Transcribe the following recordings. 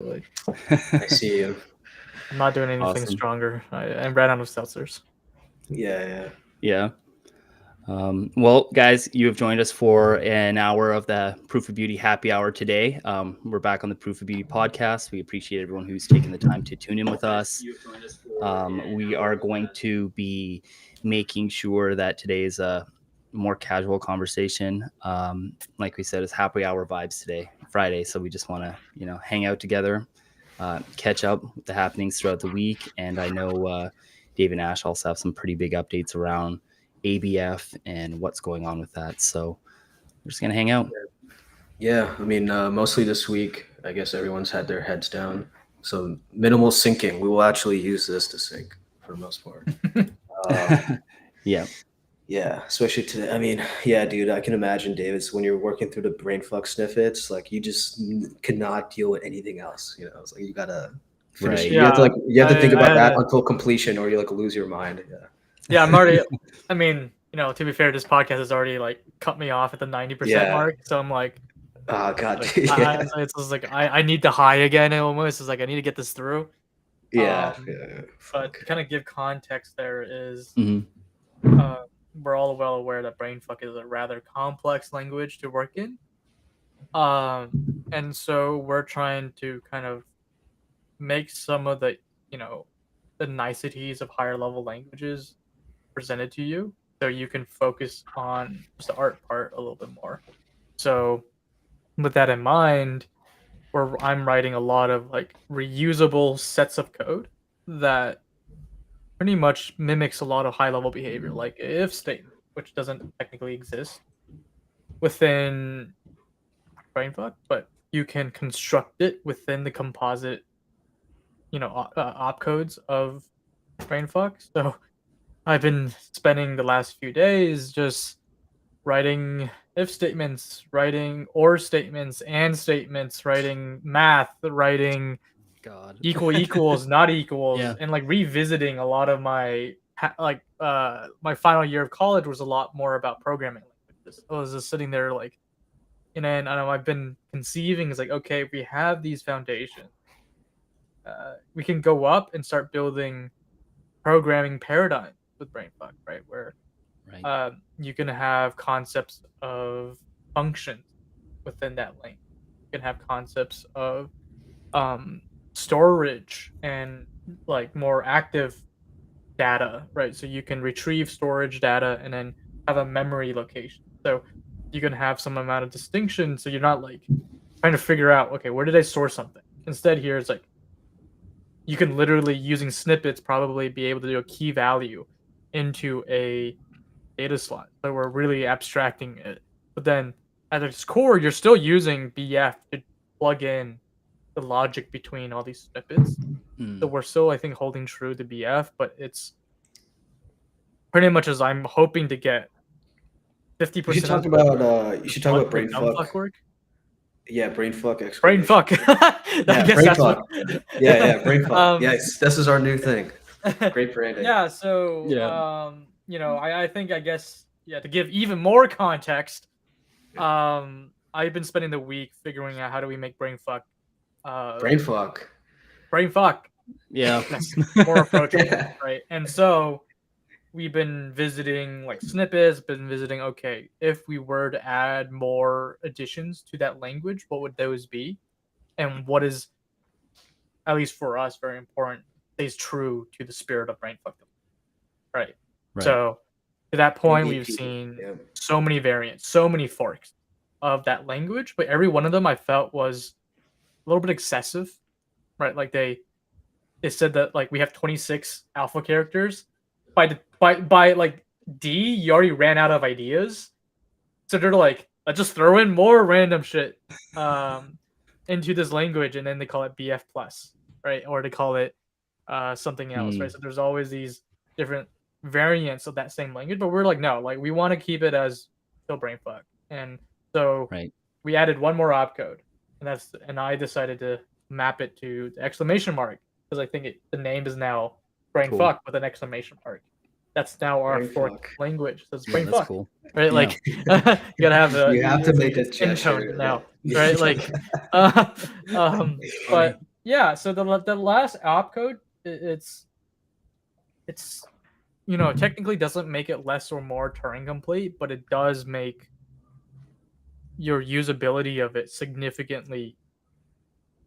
Like, I see you. I'm not doing anything Awesome. stronger. I ran out of seltzers. Yeah. Yeah. Well, guys, you have joined us for an hour of the Proof of Beauty happy hour today. We're back on the Proof of Beauty podcast. We appreciate everyone who's taken the time to tune in with us. We are going to be making sure that today is a more casual conversation. Like we said, it's happy hour vibes today, Friday. So we just want to, hang out together, catch up with the happenings throughout the week. And I know Dave and Ash also have some pretty big updates around ABF and what's going on with that. So we're just going to hang out. Yeah, I mean, mostly this week, I guess everyone's had their heads down. So minimal syncing. We will actually use this to sync for the most part. Yeah. Yeah, especially today. I mean, yeah, dude, I can imagine, David, when you're working through the brainfuck snippets, like you just could not deal with anything else. It's like you gotta finish. Right. You have to you have to think about that had until completion, or you lose your mind. Yeah. Yeah, I'm already. I mean, to be fair, this podcast has already cut me off at the 90% mark. So I'm like, oh god, like, dude, yeah. it's just like I need to high again. Almost it's like I need to get this through. Yeah. But to kind of give context, there is, Mm-hmm. We're all well aware that brainfuck is a rather complex language to work in. And so we're trying to kind of make some of the the niceties of higher level languages presented to you, so you can focus on just the art part a little bit more. So with that in mind, I'm writing a lot of reusable sets of code that pretty much mimics a lot of high level behavior, like if statement, which doesn't technically exist within brainfuck, but you can construct it within the composite opcodes of brainfuck. So I've been spending the last few days just writing if statements, writing or statements, and statements, writing math, writing God. equals, not equals, Yeah. and revisiting a lot of my my final year of college was a lot more about programming languages. I was just sitting there and then I know I've been conceiving is okay, if we have these foundations, we can go up and start building programming paradigms with brainfuck, right? Where you can have concepts of functions within that link. You can have concepts of storage and more active data, right? So you can retrieve storage data and then have a memory location. So you can have some amount of distinction. So you're not trying to figure out, okay, where did I store something? Instead, here it's you can literally, using snippets, probably be able to do a key value into a data slot. So we're really abstracting it. But then at its core, you're still using BF to plug in the logic between all these snippets. So we're still, I think, holding true to BF, but it's pretty much as I'm hoping to get 50%. You should talk about brainfuck work. Yeah, brainfuck. Brainfuck. Brainfuck. Yeah, brainfuck. Yes, this is our new thing. Great branding. Yeah. So I think to give even more context, I've been spending the week figuring out how do we make brainfuck. Brainfuck. Yeah. That's more approachable, right? And so we've been visiting snippets, okay, if we were to add more additions to that language, what would those be? And what is, at least for us, very important, stays true to the spirit of brainfuck. Right. So to that point, we've seen so many variants, so many forks of that language, but every one of them I felt was a little bit excessive, right? They said that we have 26 alpha characters. By D, you already ran out of ideas, so they're let's just throw in more random shit into this language, and then they call it BF plus, right? Or they call it something else, right? So there's always these different variants of that same language, but we're no, we want to keep it as still brainfuck, and so we added one more opcode, and I decided to map it to the exclamation mark because I think the name is now brainfuck with an exclamation mark. That's now our fourth language. So it's brainfuck. That's cool. Right? You gotta have you have to make a gesture now. Right? But Yeah, so the last opcode, it's technically doesn't make it less or more Turing complete, but it does make your usability of it significantly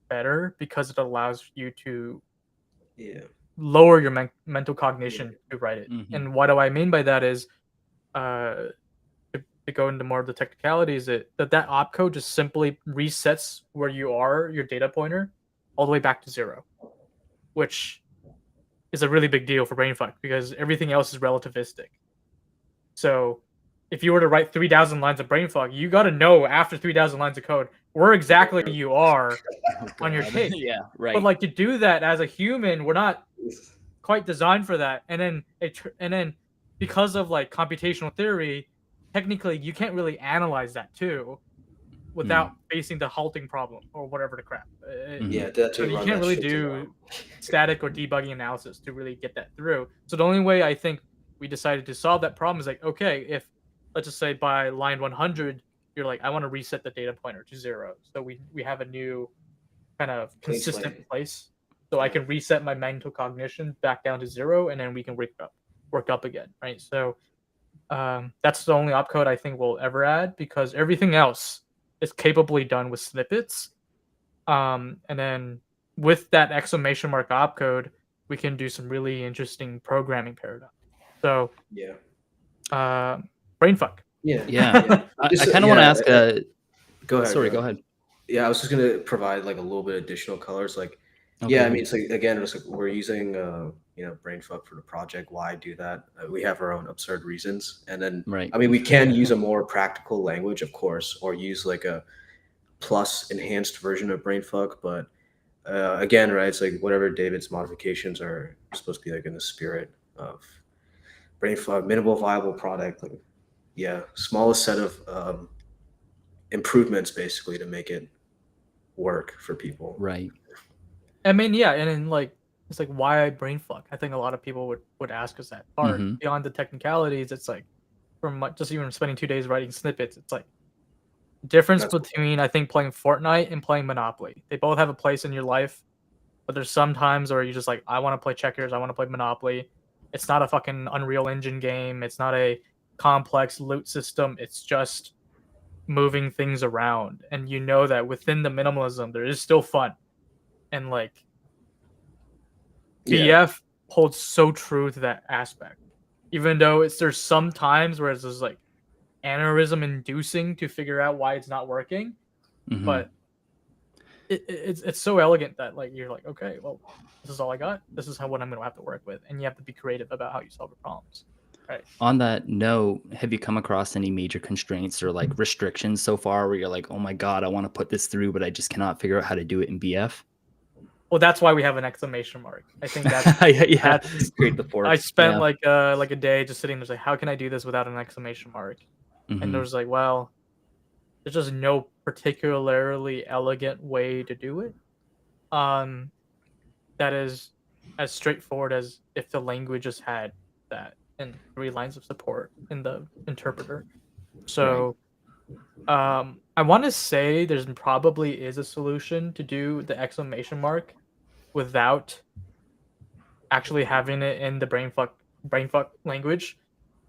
better because it allows you to Yeah. lower your mental cognition to write it. Mhm. And what do I mean by that is, uh, to go into more of the technicalities, that opcode just simply resets where you are, your data pointer, all the way back to 0, which is a really big deal for brainfuck because everything else is relativistic. So if you were to write 3,000 lines of brainfuck, you got to know after 3,000 lines of code where exactly you are Oh, on your God. tape. Yeah, But right. like to do that as a human, we're not quite designed for that. And then because of like computational theory, technically you can't really analyze that too without facing the halting problem or whatever the crap. Yeah, Mhm. that's So to you run can't that really shit to do static or debugging analysis to really get that through. So the only way I think we decided to solve that problem is like, okay, if let's just say by line 100, you're like, I want to reset the data pointer to 0. So we have a new kind of clean consistent slate. place. So I Yeah. can reset my mental cognition back down to 0, and then we can work up again, right? So that's the only opcode I think we'll ever add because everything else is capably done with snippets. And then with that exclamation mark opcode, we can do some really interesting programming paradigms. So, Yeah. uh, brainfuck. Yeah. Yeah. Yeah. I kind of want to ask. Go ahead. Sorry, Go go ahead. ahead. Yeah, I was just gonna provide like a little bit additional colors. Like, Okay. yeah, I mean, it's like again, it's like we're using brainfuck for the project. Why do that? We have our own absurd reasons, and then Right. I mean, we can use a more practical language, of course, or use like a plus enhanced version of brainfuck. But again, right, it's like whatever David's modifications are supposed to be like in the spirit of brainfuck, minimal viable product. Like, yeah, smallest set of improvements basically to make it work for people. Right. I mean, yeah, and then like it's like why brainfuck? I think a lot of people would ask us that part. Hmm. Beyond the technicalities, it's like just even spending 2 days writing snippets, it's like difference That's between I think playing Fortnite and playing Monopoly. They both have a place in your life, but there's some times where you're just like, I want to play checkers, I want to play Monopoly. It's not a fucking Unreal Engine game. It's not a complex loot system. It's just moving things around, and you know that within the minimalism, there is still fun. And like yeah, BF holds so true to that aspect, even though there's some times where it's just like aneurysm inducing to figure out why it's not working, Hmm. but it's so elegant that like you're like, okay, well, this is all I got. This is what I'm gonna have to work with, and you have to be creative about how you solve the problems, right? On that note, have you come across any major constraints or like restrictions so far where you're like, oh my God, I want to put this through, but I just cannot figure out how to do it in BF? Well, that's why we have an exclamation mark. I think that's Yeah. that's. Create the I forks. spent Yeah. like a day just sitting there, like, how can I do this without an exclamation mark? And there Hmm. was like, well, there's just no particularly elegant way to do it. Um, that is as straightforward as if the language just had that and 3 lines of support in the interpreter. Right. So I want to say there's probably is a solution to do the exclamation mark without actually having it in the brainfuck language.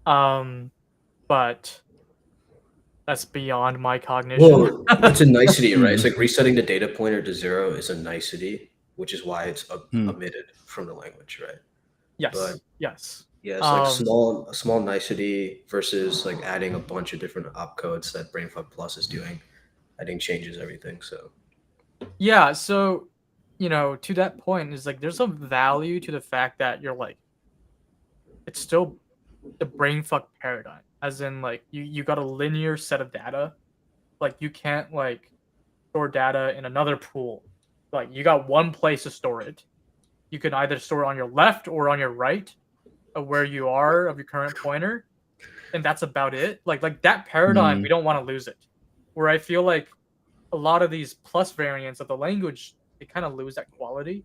Um, but that's beyond my cognition. well, it's a nicety, right? It's Mm. like resetting the data pointer to 0 is a nicety, which is why it's Mm. omitted from the language, right? But Yes. yeah, it's like Um, a small nicety versus like adding a bunch of different opcodes that brainfuck plus is doing. I think changes everything. So yeah, so to that point is like there's some value to the fact that you're like it's still the brainfuck paradigm. As in like you got a linear set of data. Like you can't like store data in another pool. Like you got one place to store it. You can either store it on your left or on your right of where you are of your current pointer, and that's about it. Like that paradigm, we Mm. don't want to lose it. Where I feel like a lot of these plus variants of the language, they kind of lose that quality.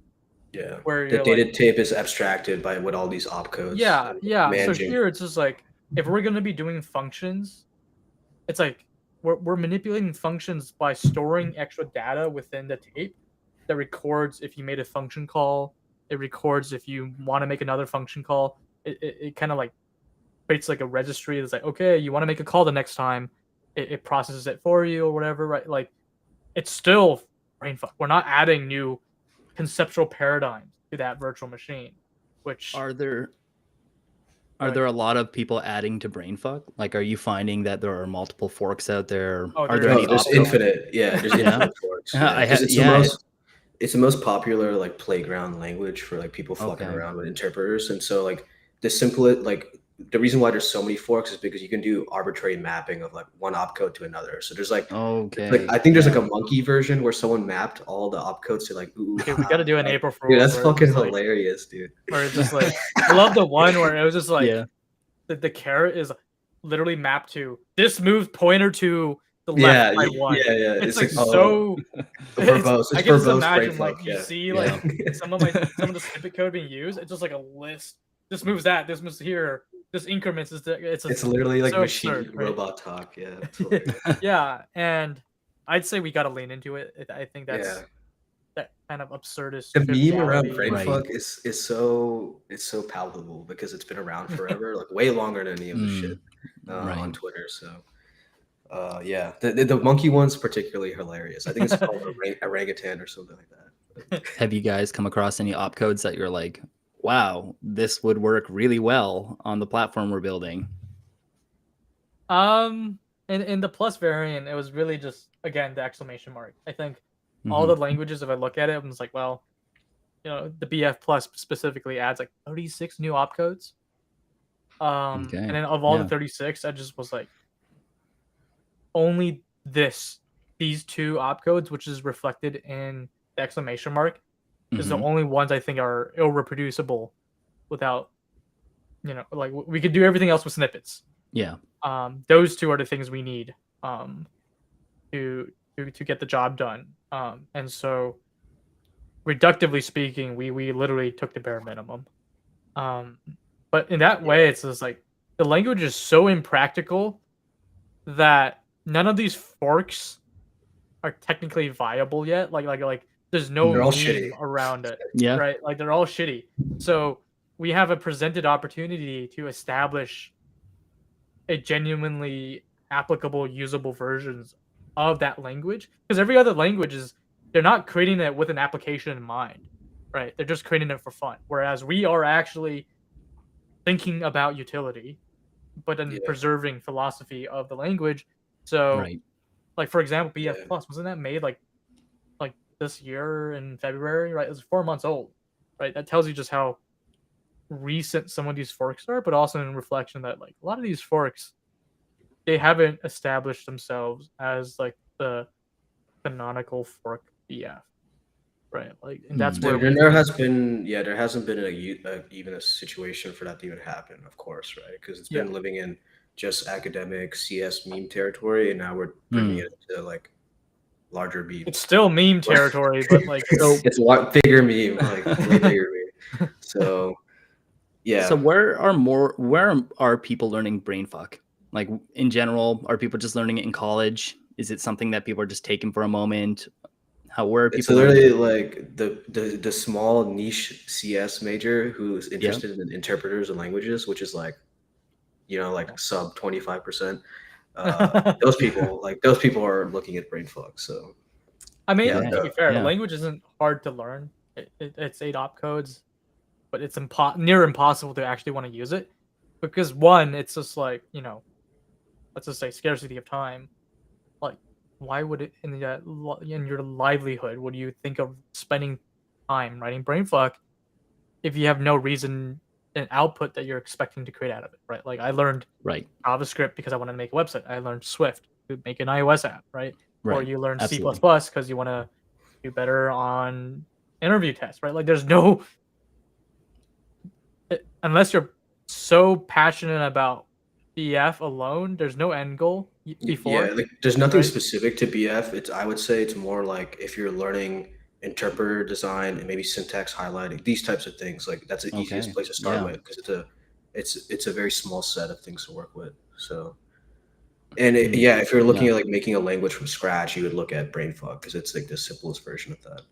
yeah, Where the you're like, data tape is abstracted by with all these opcodes yeah, and yeah. So managing. here it's just like if we're gonna be doing functions, it's like we're manipulating functions by storing extra data within the tape. that records if you made a function call. It records if you want to make another function call. It kind of like creates like a registry that's like, okay, you want to make a call the next time, it processes it for you or whatever, right? Like it's still brainfuck. We're not adding new conceptual paradigms to that virtual machine, which Are there a lot of people adding to brainfuck? Like, are you finding that there are multiple forks out there? Oh, Are there there any is. There's options? infinite. Yeah, there's Yeah. infinite forks. I Because yeah. it's the most popular like playground language for like people fucking Okay. around with interpreters. And so like the simplest like the reason why there's so many forks is because you can do arbitrary mapping of like one opcode to another. So there's like Okay. I think there's yeah. like a monkey version where someone mapped all the opcodes to like ooh. Dude, we got to do an April Fool's. Dude, that's where it's fucking just, like, hilarious, dude. where it's just like I love the one where it was just like Yeah. the carrot is literally mapped to this move pointer to the Yeah, left by one. yeah. It's like oh, so verbose. I It's can just verbose imagine brainfuck, like you yeah. see like some of the snippet code being used. It's just like a list. This moves that. This moves here. This increments. It's literally like so machine absurd, right? robot talk. Yeah. It's hilarious. Yeah, and I'd say we got to lean into it. I think that's Yeah. that kind of absurdist. The meme around triviality. brainfuck is so palpable because it's been around forever, like way longer than any of the shit on Twitter. So yeah, the monkey one's particularly hilarious. I think it's called orangutan or something like that. Have you guys come across any opcodes that you're like, wow, this would work really well on the platform we're building? In the plus variant, it was really just again the exclamation mark. I think all the languages, if I look at it, I'm just like, well, you know, the BF plus specifically adds like 36 new opcodes. And then of all the 36, I just was like, only these two opcodes, which is reflected in the exclamation mark, is the only ones I think are irreproducible without, you know, like we could do everything else with snippets. Yeah. Those two are the things we need to get the job done. And so reductively speaking, we literally took the bare minimum. But in that way, it's just like the language is so impractical that none of these forks are technically viable yet. Like there's no They're all meme shitty. around it. Yeah. Right? Like they're all shitty. So we have a presented opportunity to establish a genuinely applicable, usable versions of that language. Because every other language they're not creating it with an application in mind, right? They're just creating it for fun. Whereas we are actually thinking about utility, but then preserving philosophy of the language. So, like for example, BF Plus, wasn't that made like this year in February, right? It was 4 months old, right? That tells you just how recent some of these forks are, but also in reflection that like a lot of these forks, they haven't established themselves as like the canonical fork BF, right? Like, and that's where there hasn't been even a situation for that to even happen, of course, right? Because it's been living in just academic CS meme territory, and now we're bringing it to like larger beats. It's still meme territory, but like it's a bigger meme, like way bigger meme. So yeah. So where are people learning brainfuck? Like in general, are people just learning it in college? Is it something that people are just taking for a moment? Where are people? It's literally like the small niche CS major who's interested in interpreters and languages, which is like, you know, like sub 25%. Those people are looking at brainfuck. So I mean, to be fair, the language isn't hard to learn. It's 8 opcodes, but it's near impossible to actually want to use it because one, it's just like, you know, let's just say scarcity of time. Like, why would it in your livelihood would you think of spending time writing brainfuck if you have no reason and output that you're expecting to create out of it, right? Like I learned JavaScript because I wanted to make a website. I learned Swift to make an iOS app, right? Or you learn C++ because you want to do better on interview tests, right? Like there's no, unless you're so passionate about BF alone, there's no end goal before. Yeah, like there's nothing specific to BF. I would say it's more like if you're learning interpreter design and maybe syntax highlighting, these types of things, like that's the easiest place to start with because it's a very small set of things to work with. So and if you're looking at like making a language from scratch, you would look at brainfuck because it's like the simplest version of that.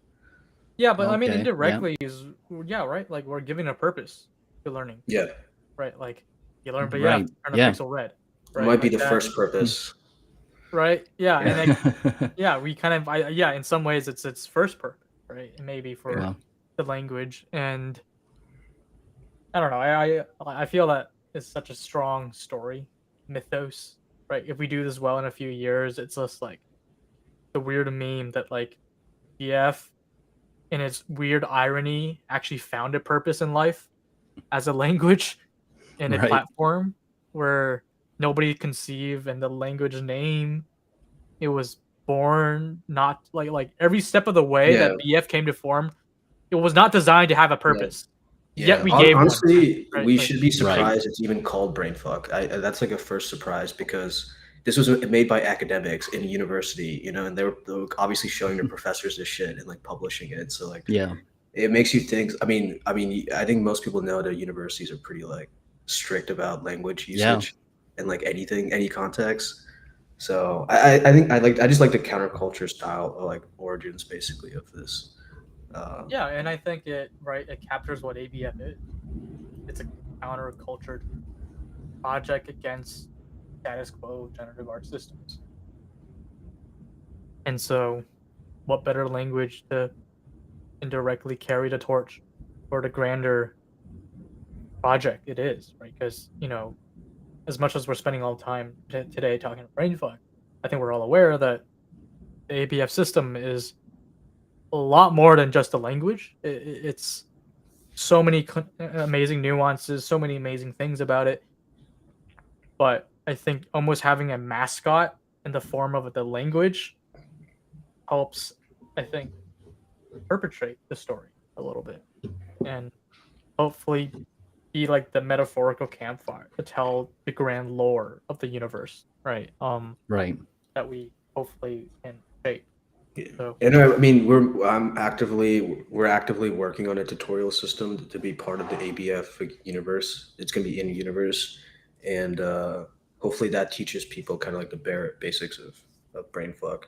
Yeah, but I mean, Okay. Yeah. indirectly is right. Like we're giving a purpose to learning, Yeah, right? Like you learn, but you have Right. to turn a Yeah. pixel red, it right? might be Like the that, first purpose. right? Yeah, and Yeah, like yeah, we kind of in some ways it's its first purpose, right? And maybe for Wow. the language, and I don't know. I feel that is such a strong story mythos, right? If we do this well in a few years, it's just like the weird meme that like BF in its weird irony actually found a purpose in life as a language in a Right. platform where nobody conceive and the language name it was born not like every step of the way yeah, that BF came to form, it was not designed to have a yeah. purpose. Yet Yeah, we gave one, honestly, right? we Like should be Right. surprised it's even called brainfuck. That's like a first surprise because this was made by academics in a university, and they were obviously showing their professors this shit and like publishing it. So like, Yeah. it makes you think. I think most people know that universities are pretty like strict about language Yeah. usage and like anything, any context. So I just like the counterculture style or like origins basically of this. yeah, and I think it captures what ABF is. It's a counterculture project against status quo generative art systems. And so what better language to indirectly carry the torch for the grander project it is, right? Because, as much as we're spending all the time today talking about brainfuck, I think we're all aware that the ABF system is a lot more than just a language. It's so many amazing nuances, so many amazing things about it. But I think almost having a mascot in the form of the language helps, I think, perpetrate the story a little bit and hopefully be like the metaphorical campfire to tell the grand lore of the universe, right? Right. That we hopefully can shape. Yeah. So And I mean, we're actively working on a tutorial system to be part of the ABF universe. It's going to be in universe, and hopefully that teaches people kind of like the bare basics of brainfuck.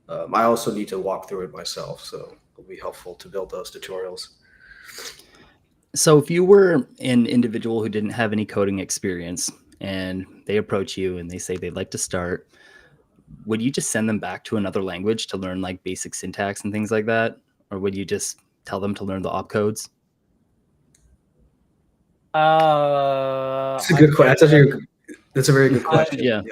I also need to walk through it myself, so it'll be helpful to build those tutorials. So if you were an individual who didn't have any coding experience and they approach you and they say they'd like to start, would you just send them back to another language to learn like basic syntax and things like that? Or would you just tell them to learn the opcodes? It's a I'm good question. good. That's a very good I, question. Yeah.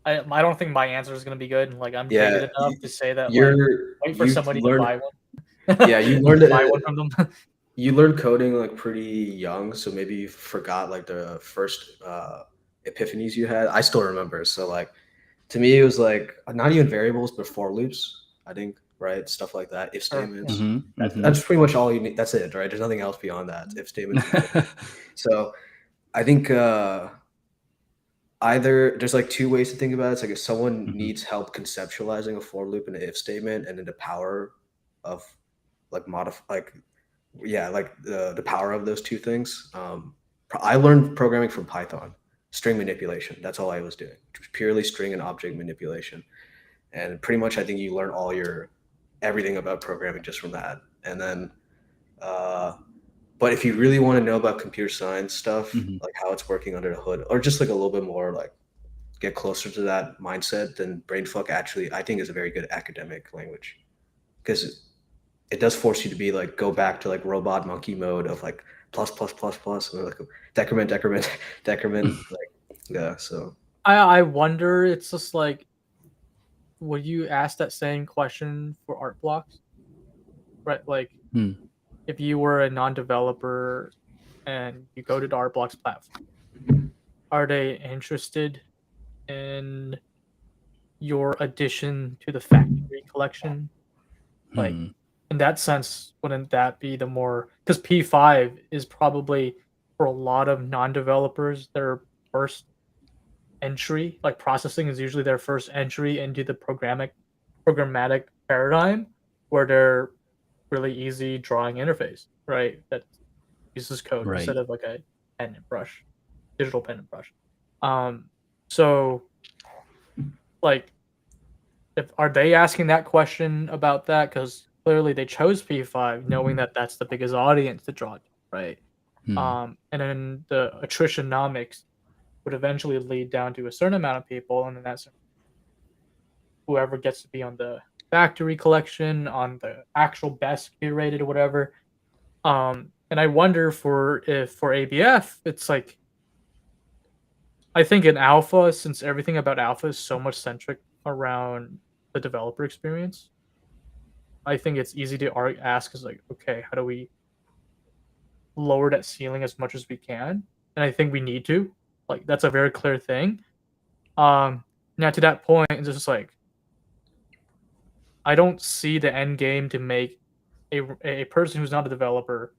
Yeah, I don't think my answer is gonna be good. Like I'm yeah. jaded enough to say that like wait for You've somebody to learned. buy one. Yeah, you learned Buy one it. from them. You learned coding like pretty young, so maybe you forgot like the first epiphanies you had. I still remember. So like to me it was like not even variables but for loops, I think, right? Stuff like that. If Sure. Yeah. statements. Mm-hmm. That's Mm-hmm. that's pretty much all you need. That's it, right? There's nothing else beyond that. If statements and for loops. So I think either there's like two ways to think about it. It's like if someone Mm-hmm. needs help conceptualizing a for loop and an if statement and then the power of like like the power of those two things. I learned programming from Python, string manipulation. That's all I was doing, purely string and object manipulation. And pretty much, I think you learn everything about programming just from that. And then, uh, but if you really want to know about computer science stuff, Mm-hmm. like how it's working under the hood, or just like a little bit more like get closer to that mindset, then brainfuck actually I think is a very good academic language because it does force you to be like go back to like robot monkey mode of like plus plus plus plus and like decrement decrement decrement like yeah. So I wonder. It's just like would you ask that same question for art blocks, right? Like Hmm. if you were a non-developer and you go to the art blocks platform, are they interested in your addition to the factory collection? Like Hmm. in that sense, wouldn't that be the more because P5 is probably for a lot of non-developers their first entry, like processing is usually their first entry into the programmatic paradigm where they're really easy drawing interface, right? That uses code Right. instead of like a pen and brush, digital pen and brush. Um, so like, if are they asking that question about that? Because clearly they chose P5 knowing that that's the biggest audience to draw to, right? And then the attritionomics would eventually lead down to a certain amount of people, and then that's whoever gets to be on the factory collection, on the actual best curated or whatever. And I wonder for ABF, it's like I think in alpha, since everything about alpha is so much centric around the developer experience, I think it's easy to ask is like, okay, how do we lower that ceiling as much as we can? And I think we need to. Like that's a very clear thing. Now to that point, it's just like I don't see the end game to make a person who's not a developer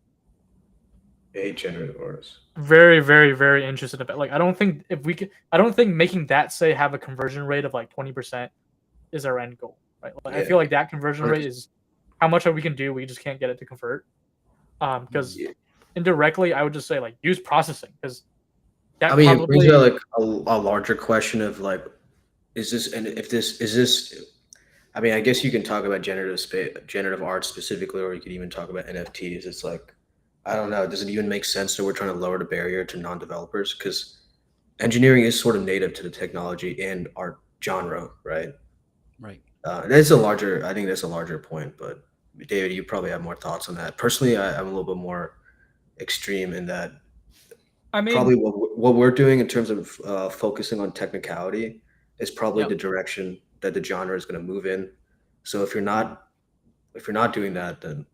A generative artist. very, very, very interested about. Like I don't think if we could, I don't think making that say have a conversion rate of like 20% is our end goal, right? Like, I feel like that conversion rate is how much we can do. We just can't get it to convert. Because indirectly, I would just say like use processing because that it brings out like a larger question of like, is this and if this is this. I mean, I guess you can talk about generative art specifically, or you could even talk about NFTs. It's like, I don't know. Does it even make sense that we're trying to lower the barrier to non-developers? Because engineering is sort of native to the technology and art genre, right? Right. I think that's a larger point. But David, you probably have more thoughts on that. Personally, I'm a little bit more extreme in that. I mean, Probably what we're doing in terms of focusing on technicality is probably Yep. the direction that the genre is going to move in. So if you're not doing that, then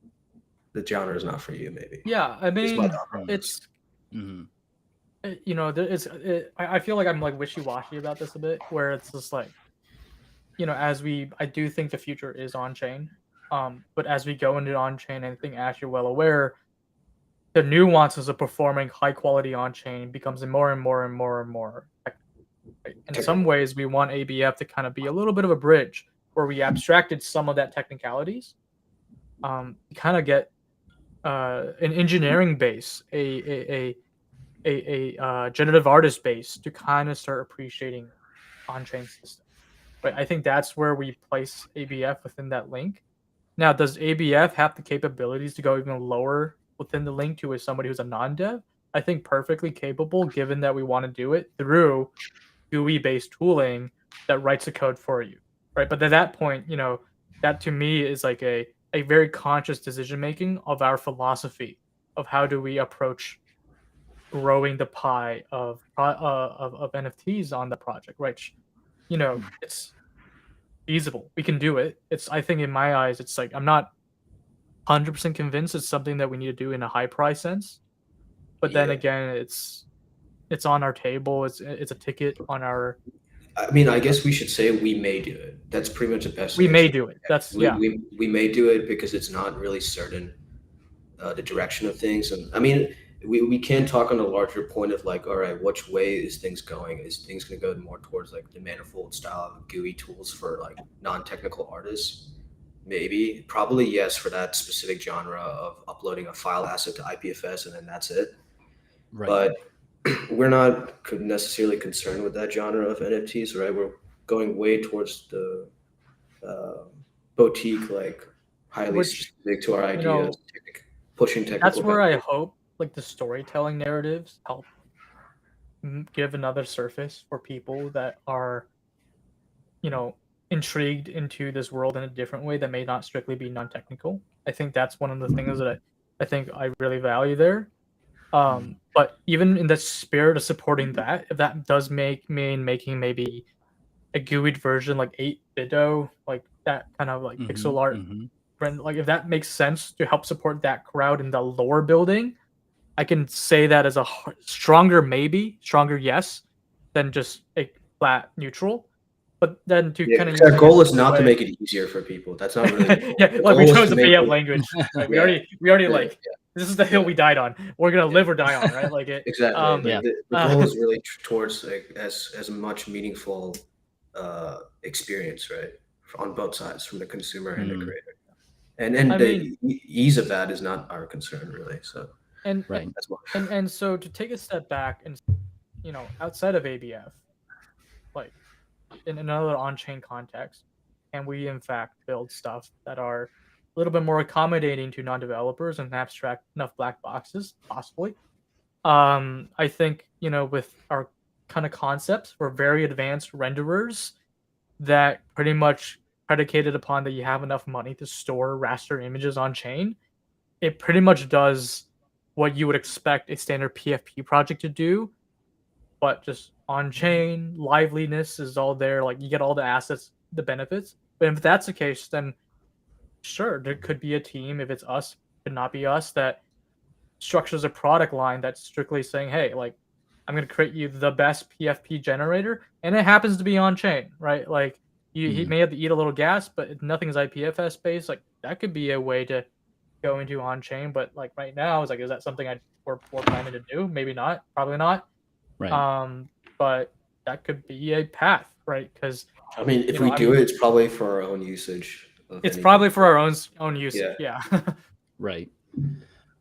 the genre is not for you. Maybe. yeah, I It's my mean, thought process. it's Mhm. you know, I feel like I'm like wishy-washy about this a bit, where it's just like, you know, I do think the future is on chain, but as we go into on chain, I think as you're well aware, the nuances of performing high quality on chain becomes more and more and more and more technical, right? In some Technical. ways, we want ABF to kind of be a little bit of a bridge where we abstracted some of that technicalities, to kind of get an engineering base, a generative artist base to kind of start appreciating on-chain systems. Right. I think that's where we place ABF within that link. Now, does ABF have the capabilities to go even lower within the link to somebody who's a non-dev? I think perfectly capable, given that we want to do it through GUI-based tooling that writes the code for you, right? But at that point, you know, that to me is like a very conscious decision making of our philosophy of how do we approach growing the pie of NFTs on the project, right? You know, it's feasible. We can do it. It's I think in my eyes, it's like I'm not 100% convinced it's something that we need to do in a high price sense. But then Yeah. again, it's on our table. It's a ticket on our. I mean, I guess we should say we may do it. That's pretty much the best We may answer. do it. That's We, yeah. we may do it because it's not really certain the direction of things. And I mean, we can talk on a larger point of like, all right, which way is things going? Is things going to go more towards like the manifold style of GUI tools for like non-technical artists? Maybe, probably yes for that specific genre of uploading a file asset to IPFS and then that's it. Right. But we're not necessarily concerned with that genre of NFTs, right? We're going way towards the uh, boutique, like highly Which specific to our you know ideas, pushing that's technical where I benefit. hope like the storytelling narratives help give another surface for people that are you know intrigued into this world in a different way that may not strictly be non-technical. I think that's one of the things that I think I really value there. But even in the spirit of supporting that, if that does mean making maybe a GUI'd version like 8-bito, like that kind of like pixel art, like if that makes sense to help support that crowd in the lore building, I can say that as a stronger maybe, stronger yes, than just a flat neutral. But then to Yeah, kind of 'cause use our it in goal is another not to way, make it easier for people. That's not really the goal. yeah, The like we goal is chose to the make BF it. language. Right? Yeah, We already yeah, like this is the hill yeah, we died on. We're gonna yeah. live or die on, right? Like it. Exactly. Yeah. Like the goal is really towards like as much meaningful experience, right, on both sides, from the consumer and the creator. And I mean, the ease of that is not our concern, really. So and Right. that's why. and so to take a step back and you know outside of ABF, like in another on-chain context, can we in fact build stuff that are little bit more accommodating to non-developers and abstract enough black boxes, possibly. I think, with our kind of concepts for very advanced renderers that pretty much predicated upon that you have enough money to store raster images on chain, it pretty much does what you would expect a standard PFP project to do, but just on chain liveliness is all there. Like you get all the assets, the benefits. But if that's the case, then sure, there could be a team. If it's us, could not be us that structures a product line that's strictly saying, hey, like I'm going to create you the best PFP generator, and it happens to be on chain, right? Like he may have to eat a little gas, but nothing's IPFS based. Like that could be a way to go into on chain. But like right now, it's like, is that something we're planning to do? Maybe not. Probably not. Right. But that could be a path, right? Because I mean, if we do it, it's probably for our own usage. It's probably for our own usage. Yeah. Right.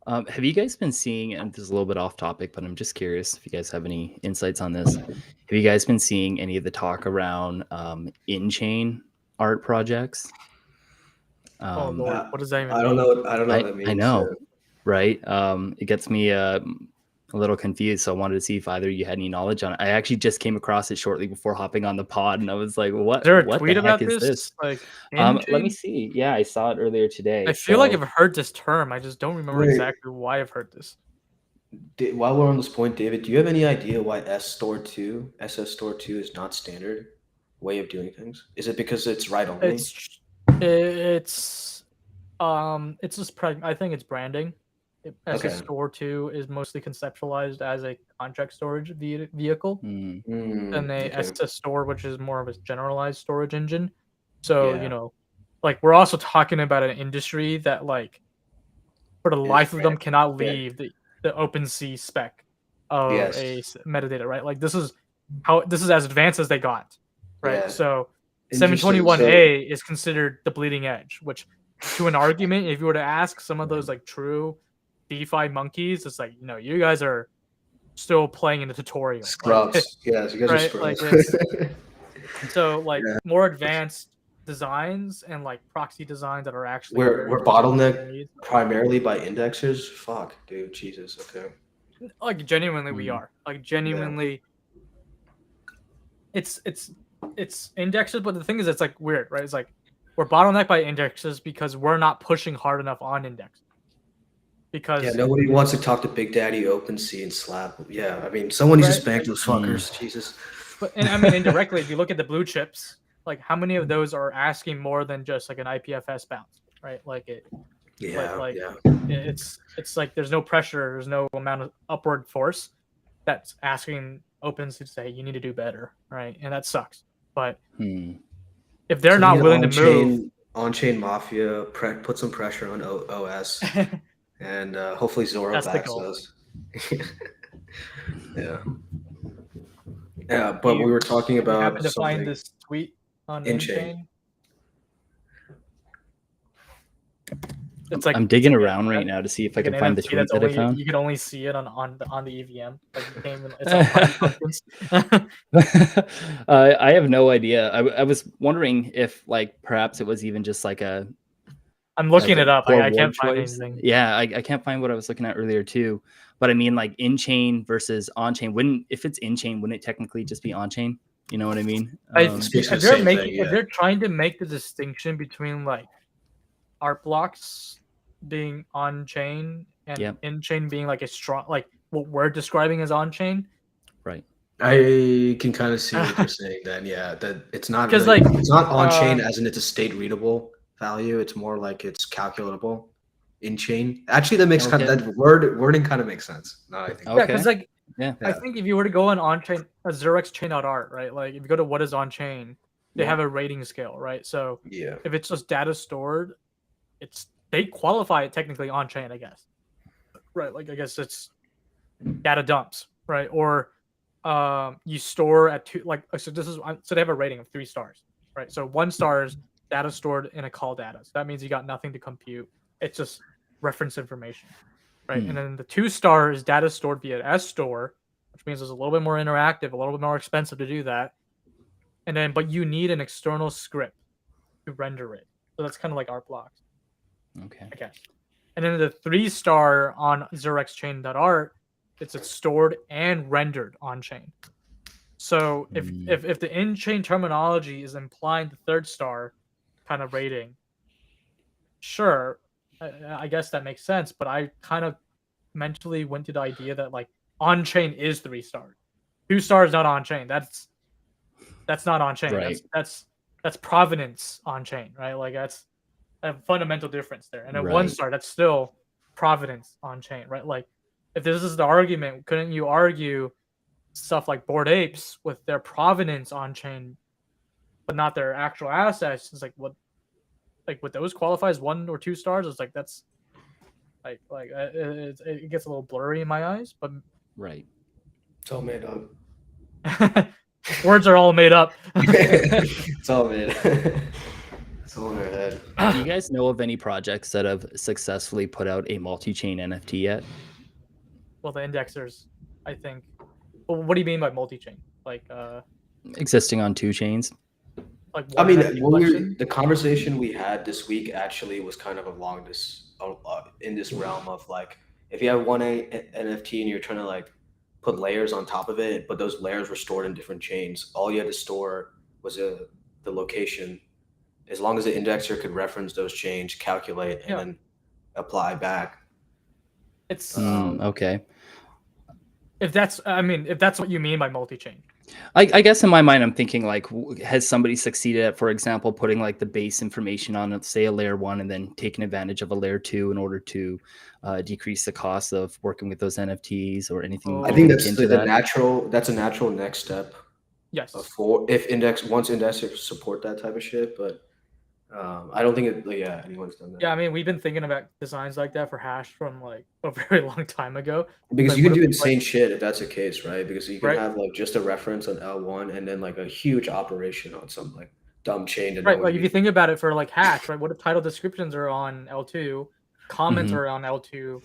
Have you guys been seeing, and this is a little bit off topic, but I'm just curious if you guys have any insights on this. Have you guys been seeing any of the talk around in-chain art projects? Oh Lord, what does that even I don't mean? know. I don't know what that means. I know, right? It gets me a little confused, so I wanted to see if either you had any knowledge on it. I actually just came across it shortly before hopping on the pod, and I was like, "What? Is there a what tweet the about heck is this? this?" Like, Let me see. Yeah, I saw it earlier today. I feel like I've heard this term. I just don't remember exactly why I've heard this. While we're on this point, David, do you have any idea why SS Store 2 is not standard way of doing things? Is it because it's write only? It's just I think it's branding. SS Store 2 is mostly conceptualized as a contract storage vehicle, and SS Store, which is more of a generalized storage engine. So like we're also talking about an industry that like for the life of them cannot leave the OpenSea spec of a metadata, right? Like this is as advanced as they got, right? Yeah. So 721A is considered the bleeding edge, which to an argument, if you were to ask some of those like true DeFi monkeys, it's like, you guys are still playing in the tutorial. Scrubs. Like, yeah, you guys are scrubs. Like so like more advanced designs and like proxy designs that are actually we're bottlenecked primarily by indexers. Fuck, dude, Jesus. Okay. Like genuinely we are. Like genuinely it's indexes, but the thing is it's like weird, right? It's like we're bottlenecked by indexes because we're not pushing hard enough on indexes. Because nobody wants to talk to Big Daddy, OpenSea, and Slab. Yeah, I mean, someone needs to spank those fuckers. Jesus. But and I mean, indirectly, if you look at the blue chips, like how many of those are asking more than just like an IPFS bounce, right? Like it. It's like there's no pressure, there's no amount of upward force that's asking OpenSea to say you need to do better, right? And that sucks. But if they're not willing to move, on-chain mafia put some pressure on OS. And hopefully Zoro backs us. Yeah, but we were talking about. Happen to find this tweet on in-chain. It's like I'm digging around right now to see if I can find the tweet that I found. You can only see it on the EVM. Like I have no idea. I was wondering if like perhaps it was even just like a. I'm looking it up. I can't find anything. Yeah, I can't find what I was looking at earlier too. But I mean, like in-chain versus on-chain. If it's in-chain, wouldn't it technically just be on-chain? You know what I mean? If they're trying to make the distinction between like art blocks being on-chain and in-chain bein like a strong, like what we're describing as on-chain, right? I can kind of see what you're saying. Then, yeah, that it's not really, it's not on-chain as in it's a state readable value. It's more like it's calculatable in chain. Actually, that makes kind of that wording kind of makes sense. No, I think because I think if you were to go on chain a Xerox chain.art, right? Like if you go to what is on chain, they have a rating scale, right? So if it's just data stored, they qualify it technically on chain, I guess. Right? Like I guess it's data dumps, right? Or you store at 2, like so they have a rating of 3 stars, right? So 1 star is data stored in a call data. So that means you got nothing to compute. It's just reference information, right? And then the 2 star is data stored via S store, which means it's a little bit more interactive, a little bit more expensive to do that. But you need an external script to render it. So that's kind of like art blocks. Okay. I guess. And then the 3-star on ZeroXChain.art, it's stored and rendered on chain. So if the in-chain terminology is implying the 3rd star kind of rating, sure, I guess that makes sense. But I kind of mentally went to the idea that like on-chain is 3 stars. 2 stars not on-chain. That's not on-chain. Right. That's provenance on-chain, right? Like that's a fundamental difference there. And at 1 Right. star, that's still provenance on-chain, right? Like if this is the argument, couldn't you argue stuff like Bored Apes with their provenance on-chain, but not their actual assets? It's like what, like would those qualify as 1 or 2 stars? It's like that's like it gets a little blurry in my eyes, but Right. It's all made up. words are all made up. It's all made up. It's all in our head. Do you guys know of any projects that have successfully put out a multi-chain NFT yet? Well, the indexers, I think. Well, what do you mean by multi-chain? Like Existing on 2 chains? like I one mean, NFT when collection? the conversation we had this week actually was kind of along this, in this realm of like, if you have one NFT and you're trying to like put layers on top of it, but those layers were stored in different chains. All you had to store was the location. As long as the indexer could reference those chains, calculate, and Yeah. then apply back. It's Okay. if that's what you mean by multi-chain. I guess in my mind, I'm thinking like, has somebody succeeded at, for example, putting like the base information on, say, a layer 1 and then taking advantage of a layer 2 in order to decrease the cost of working with those NFTs or anything? I think akin that's to the that? natural. That's a natural next step Yes. for if once indexers support that type of shit. But I don't think anyone's done that. Yeah, I mean, we've been thinking about designs like that for Hash from like a very long time ago. Because Like, you can what do if, insane shit if that's the case, right? Because you can Right. have like just a reference on L1 and then like a huge operation on some like dumb chain to right, know like if you think about it for like Hash, right? What if title descriptions are on L2, comments Mhm. are on L2,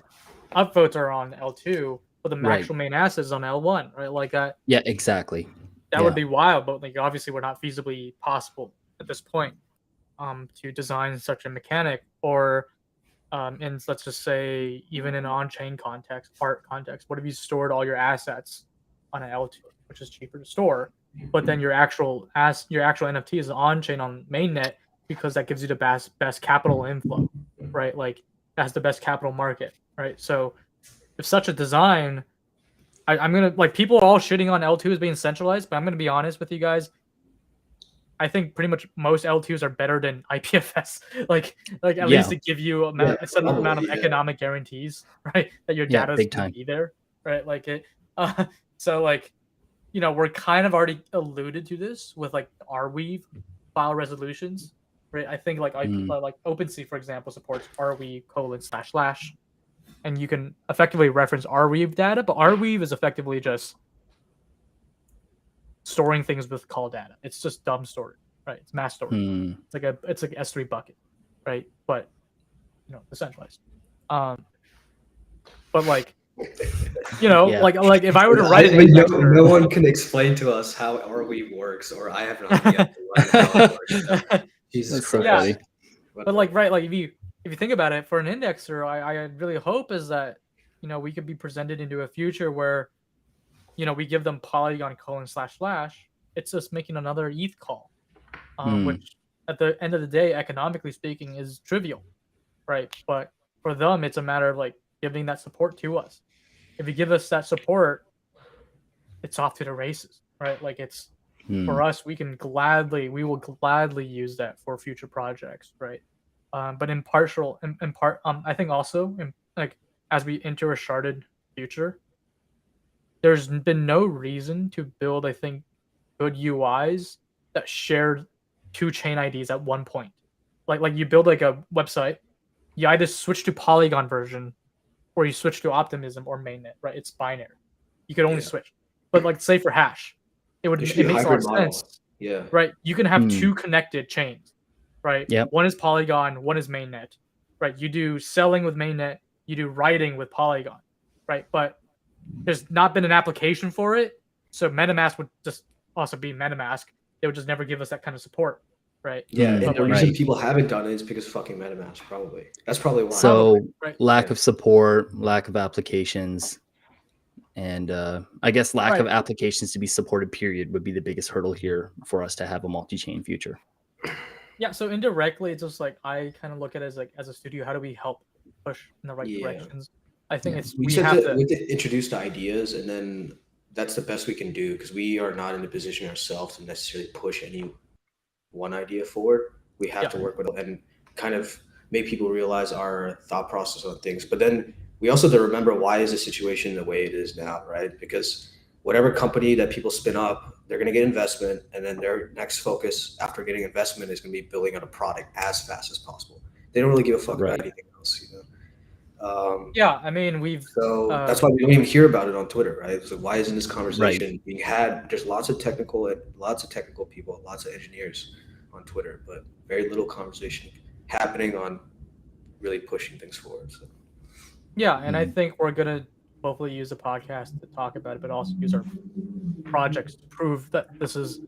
upvotes are on L2, but the Right. actual main asset is on L1, right? Like Yeah, exactly. that Yeah. would be wild, but like obviously we're not feasibly possible at this point to design such a mechanic. Or in, let's just say, even in on-chain context, art context, what if you stored all your assets on an L2, which is cheaper to store, but then your actual NFT is on-chain on mainnet because that gives you the best capital inflow, right? Like that's the best capital market, right? So if such a design, I'm gonna, like, people are all shitting on L2 as being centralized, but I'm gonna be honest with you guys. I think pretty much most L2s are better than IPFS. like at Yeah. least to give you a certain probably, amount of yeah. economic guarantees, right? That your Yeah, data is big going time. to be there, right? Like it. So like, we're kind of already alluded to this with like Arweave file resolutions, right? I think like like OpenSea, for example, supports Arweave:// and you can effectively reference Arweave data, but Arweave is effectively just storing things with call data. It's just dumb storage, right? It's mass storage. It's like S3 bucket, right? But decentralized. But like, Yeah. like if I were to write an no indexer, one can explain to us how Arweave works, or I have not yet to learn how it works. Jesus That's so Christ. funny. but like, right, like if you think about it, for an indexer, I really hope is that we could be presented into a future where we give them Polygon : // it's just making another ETH call, which at the end of the day, economically speaking, is trivial, right? But for them, it's a matter of like giving that support to us. If you give us that support, it's off to the races, right? Like it's for us, we will gladly use that for future projects, right? But in part, I think also like as we enter a sharded future, there's been no reason to build, I think, good UIs that shared 2 chain IDs at one point. Like you build like a website, you either switch to Polygon version or you switch to Optimism or mainnet, right? It's binary. You could only switch. But like say for Hash, it makes a lot of sense. Yeah. Right? You can have 2 connected chains, right? Yep. One is Polygon, one is mainnet. Right? You do selling with mainnet, you do writing with Polygon, right? But there's not been an application for it, so MetaMask would just also be MetaMask. They would just never give us that kind of support. right? Yeah, and Mm, the But, reason right. people haven't done it is because of fucking MetaMask, probably. That's probably why. So right. lack Yeah. of support, lack of applications, and I guess lack of Right. applications to be supported, period, would be the biggest hurdle here for us to have a multi-chain future. Yeah, so indirectly, it's just like I kind of look at it as like as a studio, how do we help push in the right Yeah. directions? I think Yeah. it's We we just have have to. we have to introduce the ideas, and then that's the best we can do because we are not in a position ourselves to necessarily push any one idea forward. We have Yeah, to work with and kind of make people realize our thought process on things. But then we also have to remember why is the situation the way it is now, right? Because whatever company that people spin up, they're going to get investment, and then their next focus after getting investment is going to be building out a product as fast as possible. They don't really give a fuck about Right. anything else, Um, yeah. I mean, we've so that's why we don't even hear about it on Twitter, right? So why isn't this Right. conversation being had? There's lots of technical people, lots of engineers on Twitter, but very little conversation happening on really pushing things forward. So yeah, and I Mm, think we're gonna hopefully use the podcast to talk about it, but also use our projects to prove that this is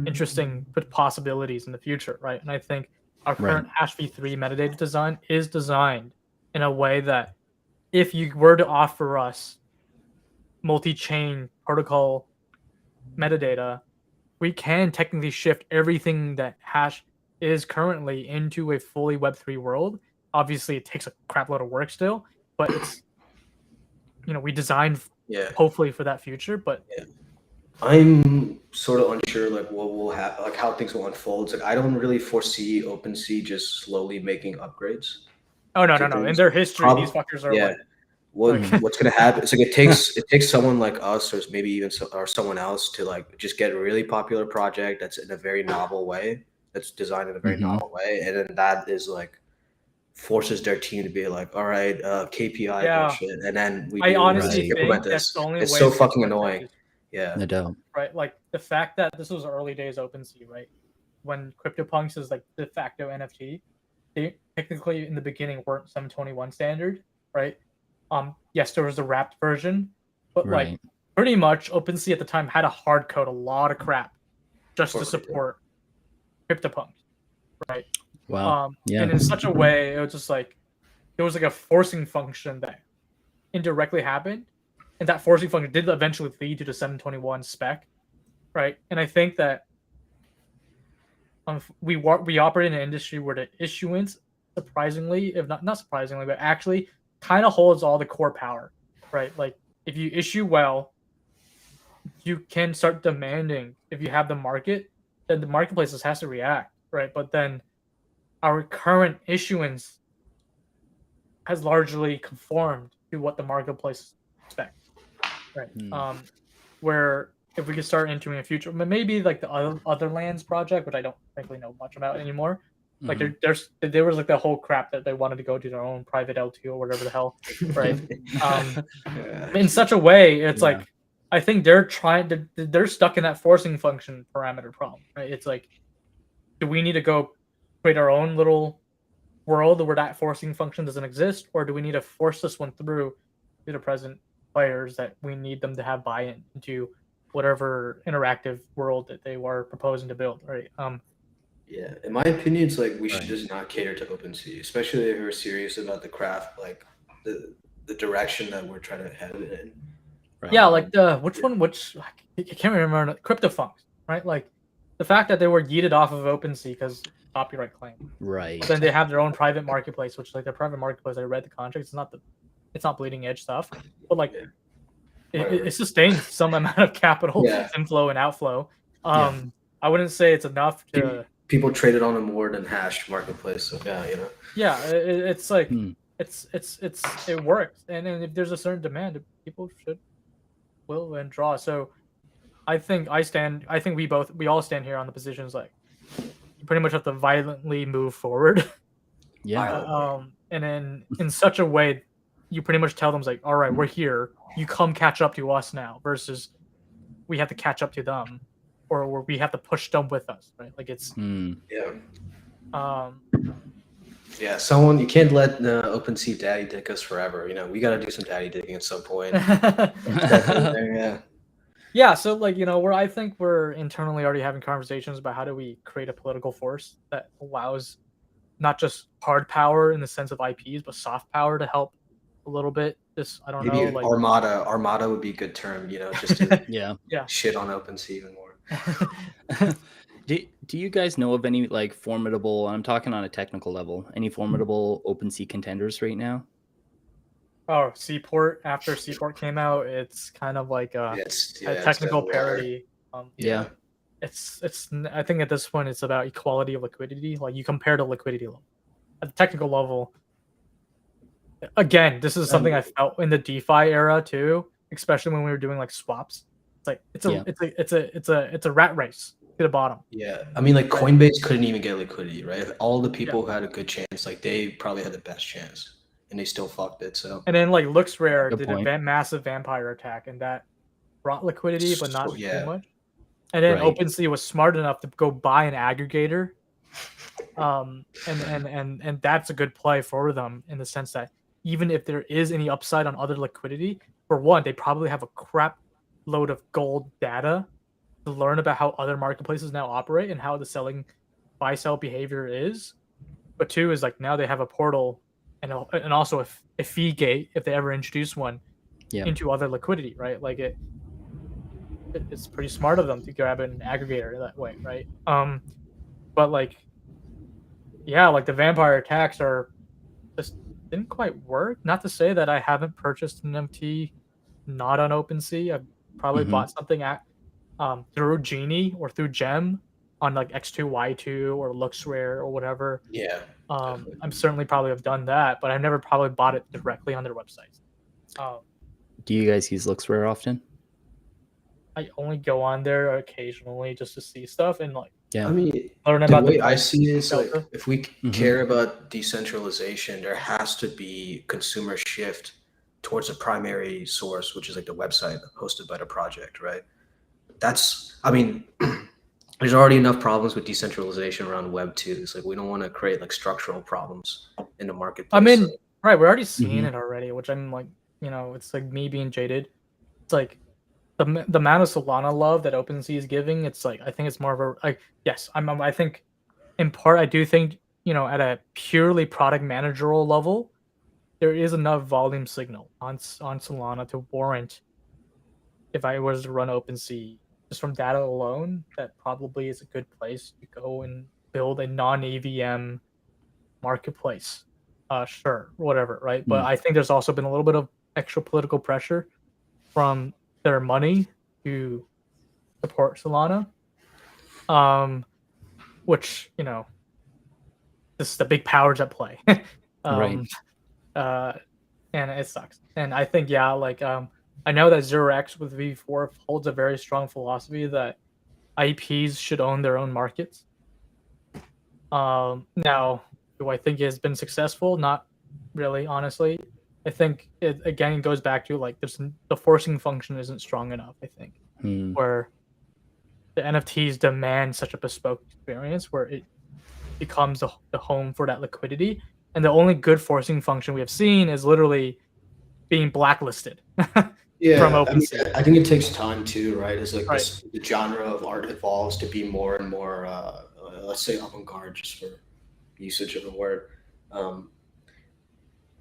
interesting with possibilities in the future, right? And I think our right. current hash v3 metadata design is designed in a way that if you were to offer us multi-chain protocol metadata, we can technically shift everything that hash is currently into a fully Web3 world. Obviously, it takes a crap load of work still, but it's we designed yeah, hopefully for that future. But yeah. I'm sort of unsure like what will happen, like how things will unfold. It's like I don't really foresee OpenSea just slowly making upgrades oh no, to no, no! In things. their history, these Prob- fuckers are yeah, like like Mhm. what's gonna happen? It's like it takes someone like us or maybe even or someone else to like just get a really popular project that's in a very novel way, that's designed in a very Mhm. novel way, and then that is like forces their team to be like, all right, KPI yeah. bullshit, and then we I do this, honestly Right. implement think that's the this. only It's way so it's gonna fucking work out annoying. is Yeah, No doubt. right. Like the fact that this was early days OpenSea, right? When CryptoPunks is like de facto NFT, they technically in the beginning weren't 721 standard, right? Yes, there was the wrapped version, but like Right. pretty much OpenSea at the time had to hard code a lot of crap just for to crypto. support CryptoPunks, right? Wow. Yeah. And in such a way, it was just like there was like a forcing function that indirectly happened, and that forcing function did eventually lead to the 721 spec, right? And I think that we operate in an industry where the issuance, surprisingly, if not surprisingly, but actually kind of holds all the core power, right? Like if you issue well, you can start demanding. If you have the market, then the marketplaces has to react, right? But then our current issuance has largely conformed to what the marketplace expects, right? Mm. Where if we could start entering a future, maybe like the other lands project, which I don't frankly know much about anymore. Like Mhm. there was like the whole crap that they wanted to go to their own private L2 or whatever the hell, right? Yeah. In such a way, it's Yeah. like I think they're stuck in that forcing function parameter problem, right? It's like, do we need to go create our own little world where that forcing function doesn't exist, or do we need to force this one through to the present players that we need them to have buy-in into whatever interactive world that they were proposing to build, right? Yeah, in my opinion, it's like we should Right. just not cater to OpenSea, especially if we're serious about the craft, like the direction that we're trying to head in. Right. Yeah, like the which I can't remember CryptoFunks, right? Like the fact that they were yeeted off of OpenSea because copyright claim. Right. But then they have their own private marketplace, which like their private marketplace. I read the contract. It's not bleeding edge stuff, but like Yeah, it whatever. sustains some amount of capital Yeah, inflow and outflow. Yeah. I wouldn't say it's enough people, to. people traded on a more than hash marketplace. So yeah. Yeah, it's like Hmm. it works, and if there's a certain demand, people should will and draw. So I think we all stand here on the positions like you pretty much have to violently move forward. Yeah. And then in such a way, you pretty much tell them like, all right, we're here. You come catch up to us now, versus we have to catch up to them, or we have to push them with us, right? Like it's Mm. Yeah, um yeah. Someone you can't let OpenSea daddy dick us forever. We got to do some daddy digging at some point. yeah, Yeah, Yeah, so like where I think we're internally already having conversations about how do we create a political force that allows not just hard power in the sense of IPs, but soft power to help a little bit. This I don't know, Maybe like Armada would be a good term, just to Yeah. yeah. shit on OpenSea even more. Do you guys know of any like formidable, I'm talking on a technical level, any formidable OpenSea contenders right now? Oh, Seaport. After Seaport came out, it's kind of like a It's technical definitely hard. parody. Yeah. I think at this point it's about equality of liquidity. Like you compare to liquidity level. At the technical level, again, this is something I felt in the DeFi era too, especially when we were doing like swaps. It's like Yeah. it's a rat race to the bottom. Yeah, I mean, like Coinbase couldn't even get liquidity, right? If all the people Yeah. who had a good chance, like they probably had the best chance, and they still fucked it. So And then like LooksRare Good did point. a massive vampire attack, and that brought liquidity, but not too yeah, much. And then Right. OpenSea was smart enough to go buy an aggregator. And that's a good play for them in the sense that even if there is any upside on other liquidity, for one, they probably have a crap load of gold data to learn about how other marketplaces now operate and how the selling buy sell behavior is. But two is like now they have a portal and also a fee gate if they ever introduce one Yeah. into other liquidity, right? Like it's pretty smart of them to grab an aggregator that way, right? But like, yeah, like the vampire attacks are just didn't quite work. Not to say that I haven't purchased an MT not on OpenSea. I've probably Mhm. bought something at through Genie or through Gem on like X2, Y2 or LooksRare or whatever. yeah. I'm certainly probably have done that, but I've never probably bought it directly on their websites. Do you guys use LooksRare often? I only go on there occasionally just to see stuff and like Yeah. I mean, learn the about way the I price see it is like delta. if we Mhm. care about decentralization, there has to be consumer shift towards a primary source, which is like the website hosted by the project, right? I mean, there's already enough problems with decentralization around Web 2. It's like we don't want to create like structural problems in the marketplace. I mean, So, right, we're already seeing Mhm. it already, which I'm like, it's like me being jaded. It's like the amount of Solana love that OpenSea is giving. It's like I think it's more of a like yes, I think in part I do think at a purely product managerial level, there is enough volume signal on Solana to warrant if I was to run OpenSea just from data alone, that probably is a good place to go and build a non-AVM marketplace. Sure, whatever, right? But Mm. I think there's also been a little bit of extra political pressure from their money to support Solana. Which, this is the big powers at play. Right. And it sucks. And I think, yeah, like I know that 0x with V4 holds a very strong philosophy that IPs should own their own markets. Now, do I think it has been successful? Not really, honestly. I think it again goes back to like the forcing function isn't strong enough. I think Hmm. where the NFTs demand such a bespoke experience where it becomes the home for that liquidity, and the only good forcing function we have seen is literally being blacklisted from yeah, I mean, OpenSea. I think it takes time too, right? As like Right. the genre of art evolves to be more and more, let's say, avant-garde, just for usage of the word. Um,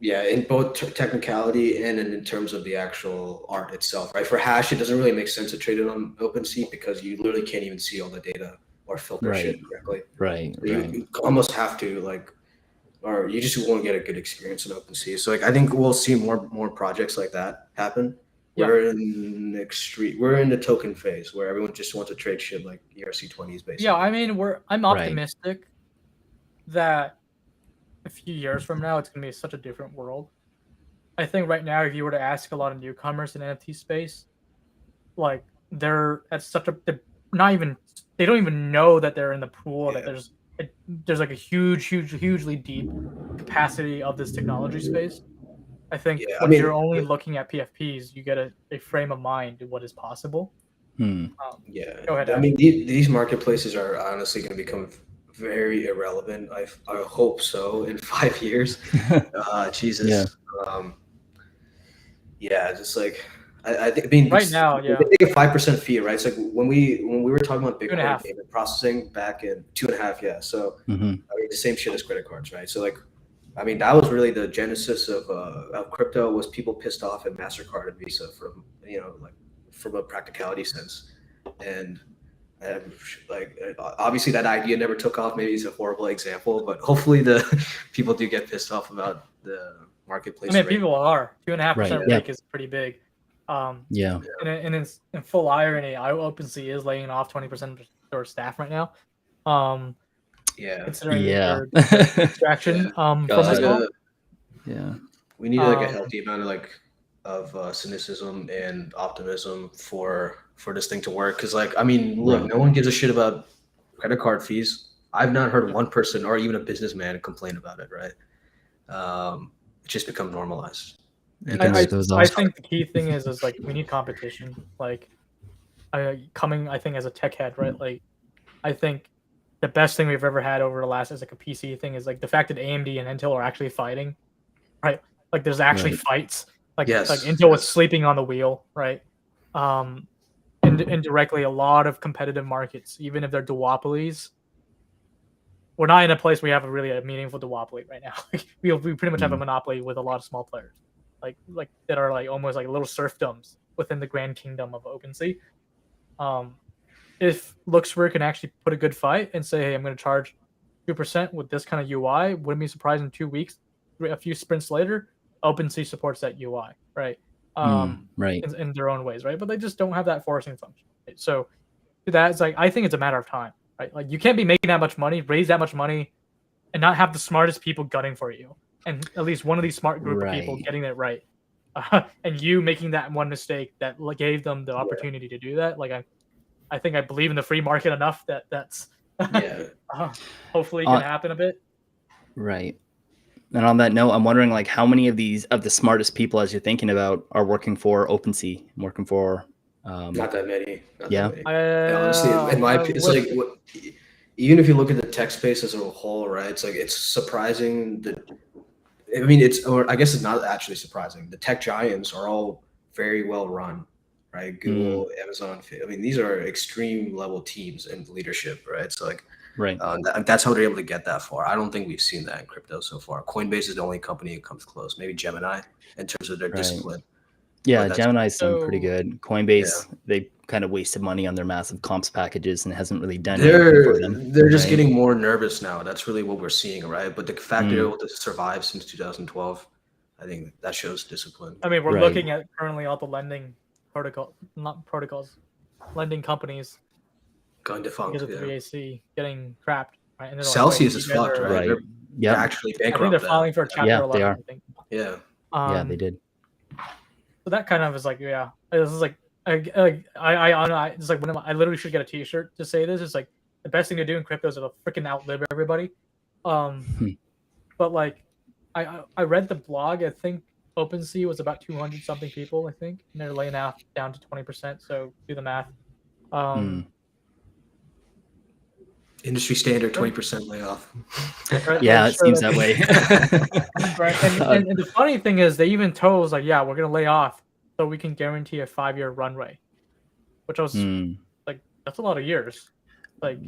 yeah, in both technicality and in terms of the actual art itself, right? For hash, it doesn't really make sense to trade it on OpenSea because you literally can't even see all the data or filter shit Right. correctly. Right. So you almost have to like, or you just won't get a good experience in OpenSea. So like, I think we'll see more projects like that happen. Yeah. We're in the token phase where everyone just wants to trade shit like ERC20s basically. Yeah, I mean, I'm optimistic that a few years from now it's gonna be such a different world. I think right now, if you were to ask a lot of newcomers in NFT space, like they're at such a they're not even they don't even know that they're in the pool that there's like a hugely deep capacity of this technology space. I think Yeah, I when mean, you're only looking at PFPs, you get a frame of mind of what is possible. Hmm. yeah. Go ahead, I Ash. mean, these marketplaces are honestly going to become very irrelevant. I hope so in 5 years. Jesus. Yeah. Yeah, just like I think. I mean, Right now, yeah. they take a 5% fee, right? It's like when we were talking about Bitcoin 2.5. payment processing back in 2.5, yeah. So I mean, the same shit as credit cards, right? So like, I mean, that was really the genesis of crypto. Was people pissed off at Mastercard and Visa from like from a practicality sense, and like obviously that idea never took off. Maybe it's a horrible example, but hopefully the people do get pissed off about the marketplace. I mean, rate. people are 2.5% Right, rate is pretty big. Yeah. And it's in full irony, OpenSea is laying off 20% of their staff right now. Yeah. Considering Yeah. their distraction from this God. all. Yeah. We need like a healthy amount of cynicism and optimism for this thing to work. Because like, I mean, look, Right. no one gives a shit about credit card fees. I've not heard one person or even a businessman complain about it. Right? It just becomes normalized. You And can write those off. I think the key thing is like we need competition. Like, I think as a tech head, right? Like, I think the best thing we've ever had over the last as like a PC thing is like the fact that AMD and Intel are actually fighting, right? Like there's actually fights. Like Yes, like Intel was sleeping on the wheel, right? Indirectly, a lot of competitive markets, even if they're duopolies, we're not in a place where we have a meaningful duopoly right now. we pretty much have a monopoly with a lot of small players, like that are like almost like little serfdoms within the grand kingdom of OpenSea. If Luxfer can actually put a good fight and say, hey, I'm going to charge 2% with this kind of UI, wouldn't be surprised in 2 weeks, a few sprints later, OpenSea supports that UI, right? Right. In their own ways, right? But they just don't have that forcing function. Right? So that's like, I think it's a matter of time, right? Like you can't be making that much money, raise that much money, and not have the smartest people gunning for you, and at least one of these smart group of people getting it right, and you making that one mistake that gave them the opportunity to do that. Like I think I believe in the free market enough that's hopefully can happen a bit. Right. And on that note, I'm wondering like how many of the smartest people as you're thinking about are working for OpenSea, working for not that many. Yeah. Honestly, in my opinion, it's like even if you look at the tech space as a whole, right? It's like it's surprising that I mean or I guess it's not actually surprising. The tech giants are all very well run. Right, Google, Amazon. I mean, these are extreme level teams and leadership, right? So like, that's how they're able to get that far. I don't think we've seen that in crypto so far. Coinbase is the only company that comes close. Maybe Gemini in terms of their discipline. Yeah, Gemini's done pretty good. Coinbase, they kind of wasted money on their massive comps packages and hasn't really done anything for them. They're just getting more nervous now. That's really what we're seeing, right? But the fact they're able to survive since 2012, I think that shows discipline. I mean, we're looking at currently all the lending lending companies going defunct because of 3AC getting crapped, right? And Celsius is fucked, right? They're actually bankrupt. I think they're filing for a chapter 11. They are. I think. Yeah, they did. So that kind of is like, this is like, I it's like I literally should get a T-shirt to say this. It's like the best thing to do in crypto is to freaking outlive everybody. But like, I read the blog. I think OpenSea was about 200 something people, I think, and they're laying off down to 20%. So do the math. Industry standard 20% layoff. Right? Yeah, it seems that way. Right. And the funny thing is, they even told us like, yeah, we're gonna lay off, so we can guarantee a 5-year runway, which I was like, that's a lot of years. Like,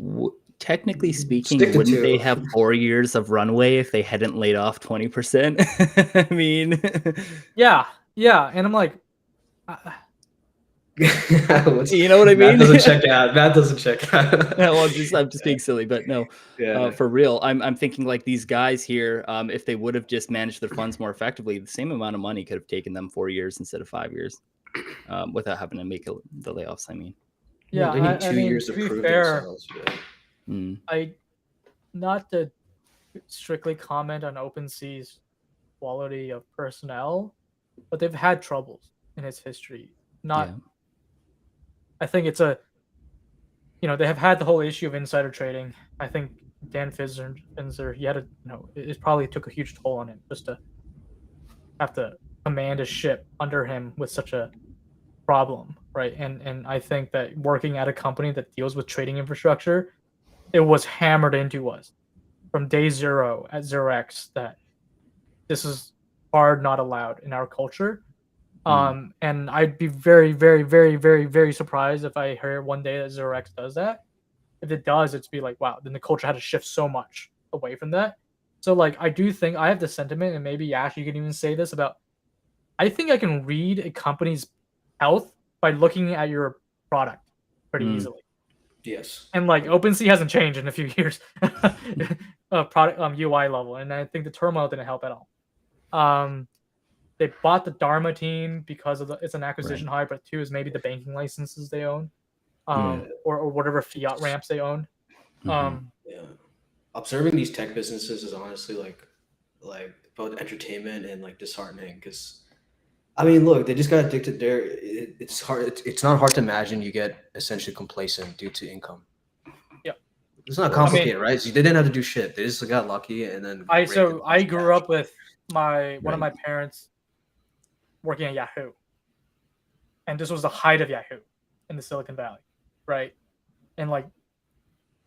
technically speaking, wouldn't they have 4 years of runway if they hadn't laid off 20%? I mean, yeah, and I'm like, you know what I mean? That doesn't check out. That doesn't check out. Well, I'm just being silly, but no, for real. I'm thinking like these guys here, if they would have just managed their funds more effectively, the same amount of money could have taken them 4 years instead of 5 years, without having to make the layoffs. I mean, yeah, they need 2 years to prove themselves. I not to strictly comment on OpenSea's quality of personnel, but they've had troubles in its history. I think it's they have had the whole issue of insider trading. I think Dan Finzer, he had it probably took a huge toll on him just to have to command a ship under him with such a problem, right? And I think that working at a company that deals with trading infrastructure, it was hammered into us from day zero at 0x that this is hard, not allowed in our culture. And I'd be very, very, very, very, very surprised if I heard one day that 0x does that. If it does, it's be like, wow, then the culture had to shift so much away from that. So like, I do think I have the sentiment, and maybe Ash, you can even say this about. I think I can read a company's health by looking at your product pretty easily. Yes. And like OpenSea hasn't changed in a few years, product UI level, and I think the turmoil didn't help at all. They bought the Dharma team because of it's an acquisition high, but two is maybe the banking licenses they own, or whatever fiat ramps they own. Yeah. Observing these tech businesses is honestly like both entertainment and like disheartening, because I mean, look, they just got addicted there. It's hard. It's not hard to imagine you get essentially complacent due to income. Yeah. It's not complicated, right? So they didn't have to do shit. They just got lucky, and then I grew up with one of my parents working at Yahoo, and this was the height of Yahoo in the Silicon Valley, right? And like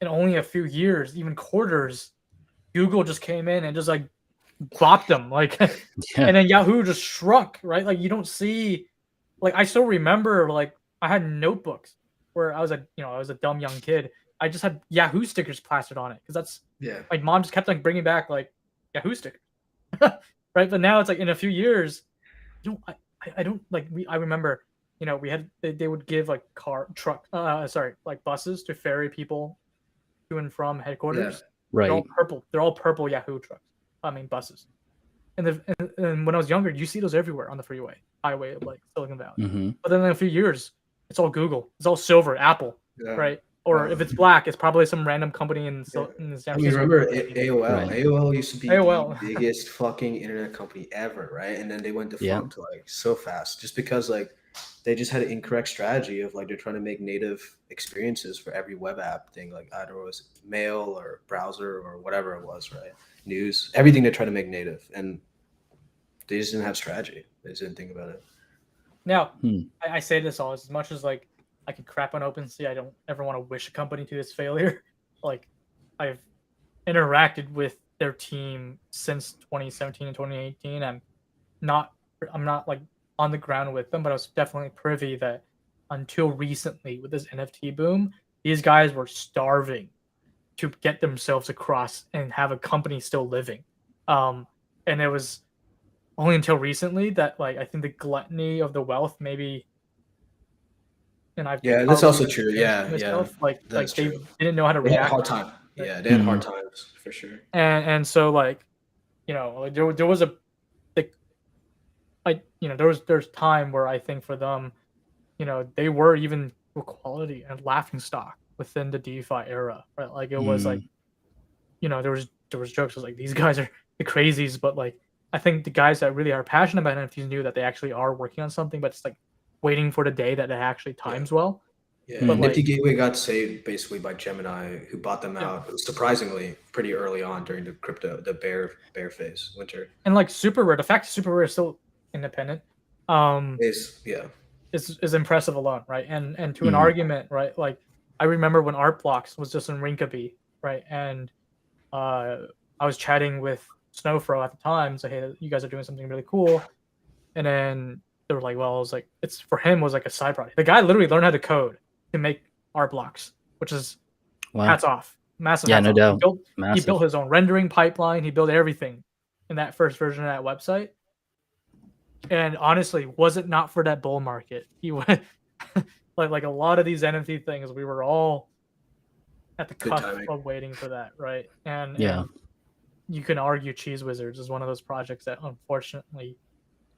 in only a few years, even quarters, Google just came in and just like bopped them, like, and then Yahoo just shrunk, right? Like you don't see, like I still remember, like I had notebooks where I was a dumb young kid. I just had Yahoo stickers plastered on it because that's my mom just kept like bringing back like Yahoo stickers, right? But now it's like in a few years, I don't like I remember, we had they would give like like buses to ferry people to and from headquarters. Right. They're all purple Yahoo trucks. I mean buses. And when I was younger, you see those everywhere on the highway of like Silicon Valley. But then in a few years, it's all Google. It's all silver, Apple, right? Or if it's black, it's probably some random company in San Francisco. I mean, remember AOL? Right. AOL used to be the biggest fucking internet company ever, right? And then they went defunct like so fast, just because like they just had an incorrect strategy of like they're trying to make native experiences for every web app thing, like either it was mail or browser or whatever it was, right? News, everything they try to make native, and they just didn't have strategy. They just didn't think about it. Now, I say this all as much as like I can crap on OpenSea. I don't ever want to wish a company to its failure. Like I've interacted with their team since 2017 and 2018. I'm not like on the ground with them, but I was definitely privy that until recently with this NFT boom, these guys were starving to get themselves across and have a company still living. And it was only until recently that like I think the gluttony of the wealth maybe. And that's also true. Like they didn't know how to react. They had a hard time. Yeah, they had hard times for sure. And so like, like there was there's time where I think for them, they were even equality and laughing stock within the DeFi era, right? Like it was like, there was jokes like these guys are the crazies, but like I think the guys that really are passionate about NFTs knew that they actually are working on something, but it's like waiting for the day that it actually times well. Yeah, but Nifty Gateway got saved basically by Gemini, who bought them out surprisingly pretty early on during the bear phase, winter. And like Super Rare, the fact Super Rare is still independent, is impressive alone, right? And to an argument, right? Like I remember when Art Blocks was just in Rinkeby, right? And I was chatting with Snowfro at the time, so hey, you guys are doing something really cool, and then they were like, well, I was like, it's for him was like a side project. The guy literally learned how to code to make art blocks, which is hats off, massive. Yeah, no doubt. He built his own rendering pipeline. He built everything in that first version of that website. And honestly, was it not for that bull market, he would like a lot of these NFT things, we were all at the cusp of waiting for that, right? And you can argue Cheese Wizards is one of those projects that unfortunately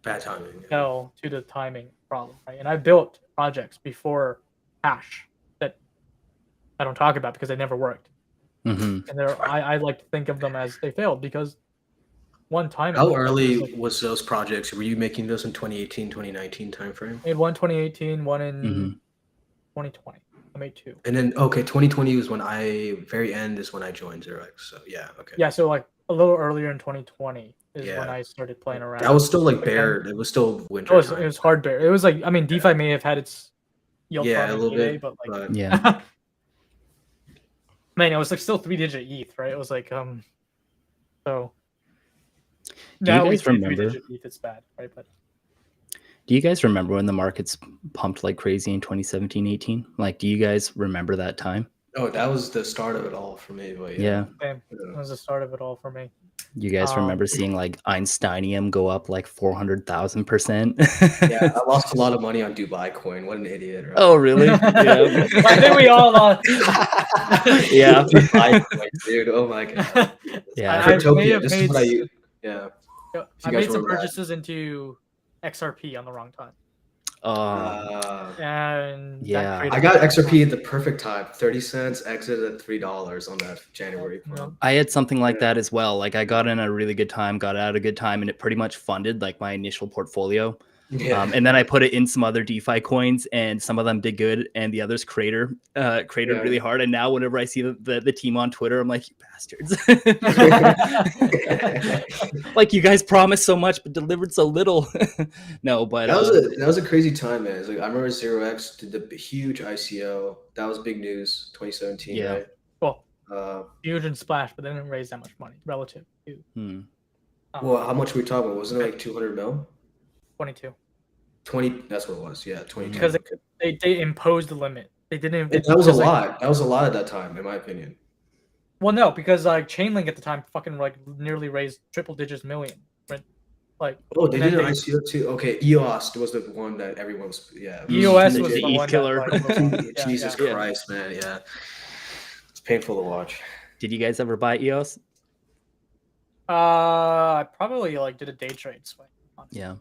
bad timing fell to the timing problem, right? And I built projects before Hash that I don't talk about because they never worked. And I like to think of them as they failed because one time. How early was those projects? Were you making those in 2018, 2019 timeframe? I made one 2018, one in 2020. I made two. And then 2020 was when very end is when I joined 0x. So yeah, so like a little earlier in 2020 is when I started playing around. That was still like bear. It was still winter. It was hard bear. It was like, I mean, DeFi may have had its yield a little bit, but like man, it was like still 3-digit ETH, right? It was like so. Do you guys remember? 3-digit ETH, it's bad, right? But do Do you guys remember when the markets pumped like crazy in 2017, 18? Like, do you guys remember that time? Oh, that was the start of it all for me. But Yeah. Same. That was the start of it all for me. You guys remember seeing like Einsteinium go up like 400,000%? Yeah, I lost a lot of money on Dubai coin. What an idiot! Right? Oh, really? Yeah. I think we all lost. Yeah. Dubai coin, dude. Oh my god. Yeah. I may Cryptopia. have This is made, what I use. Yeah. I you guys made some remember that. purchases into XRP on the wrong time. And Yeah. that created I got XRP at the perfect time. 30 cents, exited at $3 on that January pump. I had something like that as well. Like I got in a really good time, got out at a good time, and it pretty much funded like my initial portfolio. Yeah. And then I put it in some other DeFi coins, and some of them did good, and the others cratered really hard. And now, whenever I see the team on Twitter, I'm like, you bastards! Like you guys promised so much, but delivered so little. No, but that was a crazy time, man. It's like I remember 0x did the huge ICO. That was big news, 2017. Yeah. Right? Well, huge and splash, but they didn't raise that much money relative to. Well, how much were we talking about? Wasn't it like 200 mil? 22. 20. That's what it was. Yeah, 22. Because they imposed the limit. They didn't. That was a lot. That was a lot at that time, in my opinion. Well, no, because like Chainlink at the time fucking like nearly raised triple digits million. Right? Like they did an ICO too. Okay, EOS was the one that everyone was. Yeah. EOS was the the one killer. Jesus Christ, man. Yeah. It's painful to watch. Did you guys ever buy EOS? I probably like did a day trade swing. Honestly. Yeah.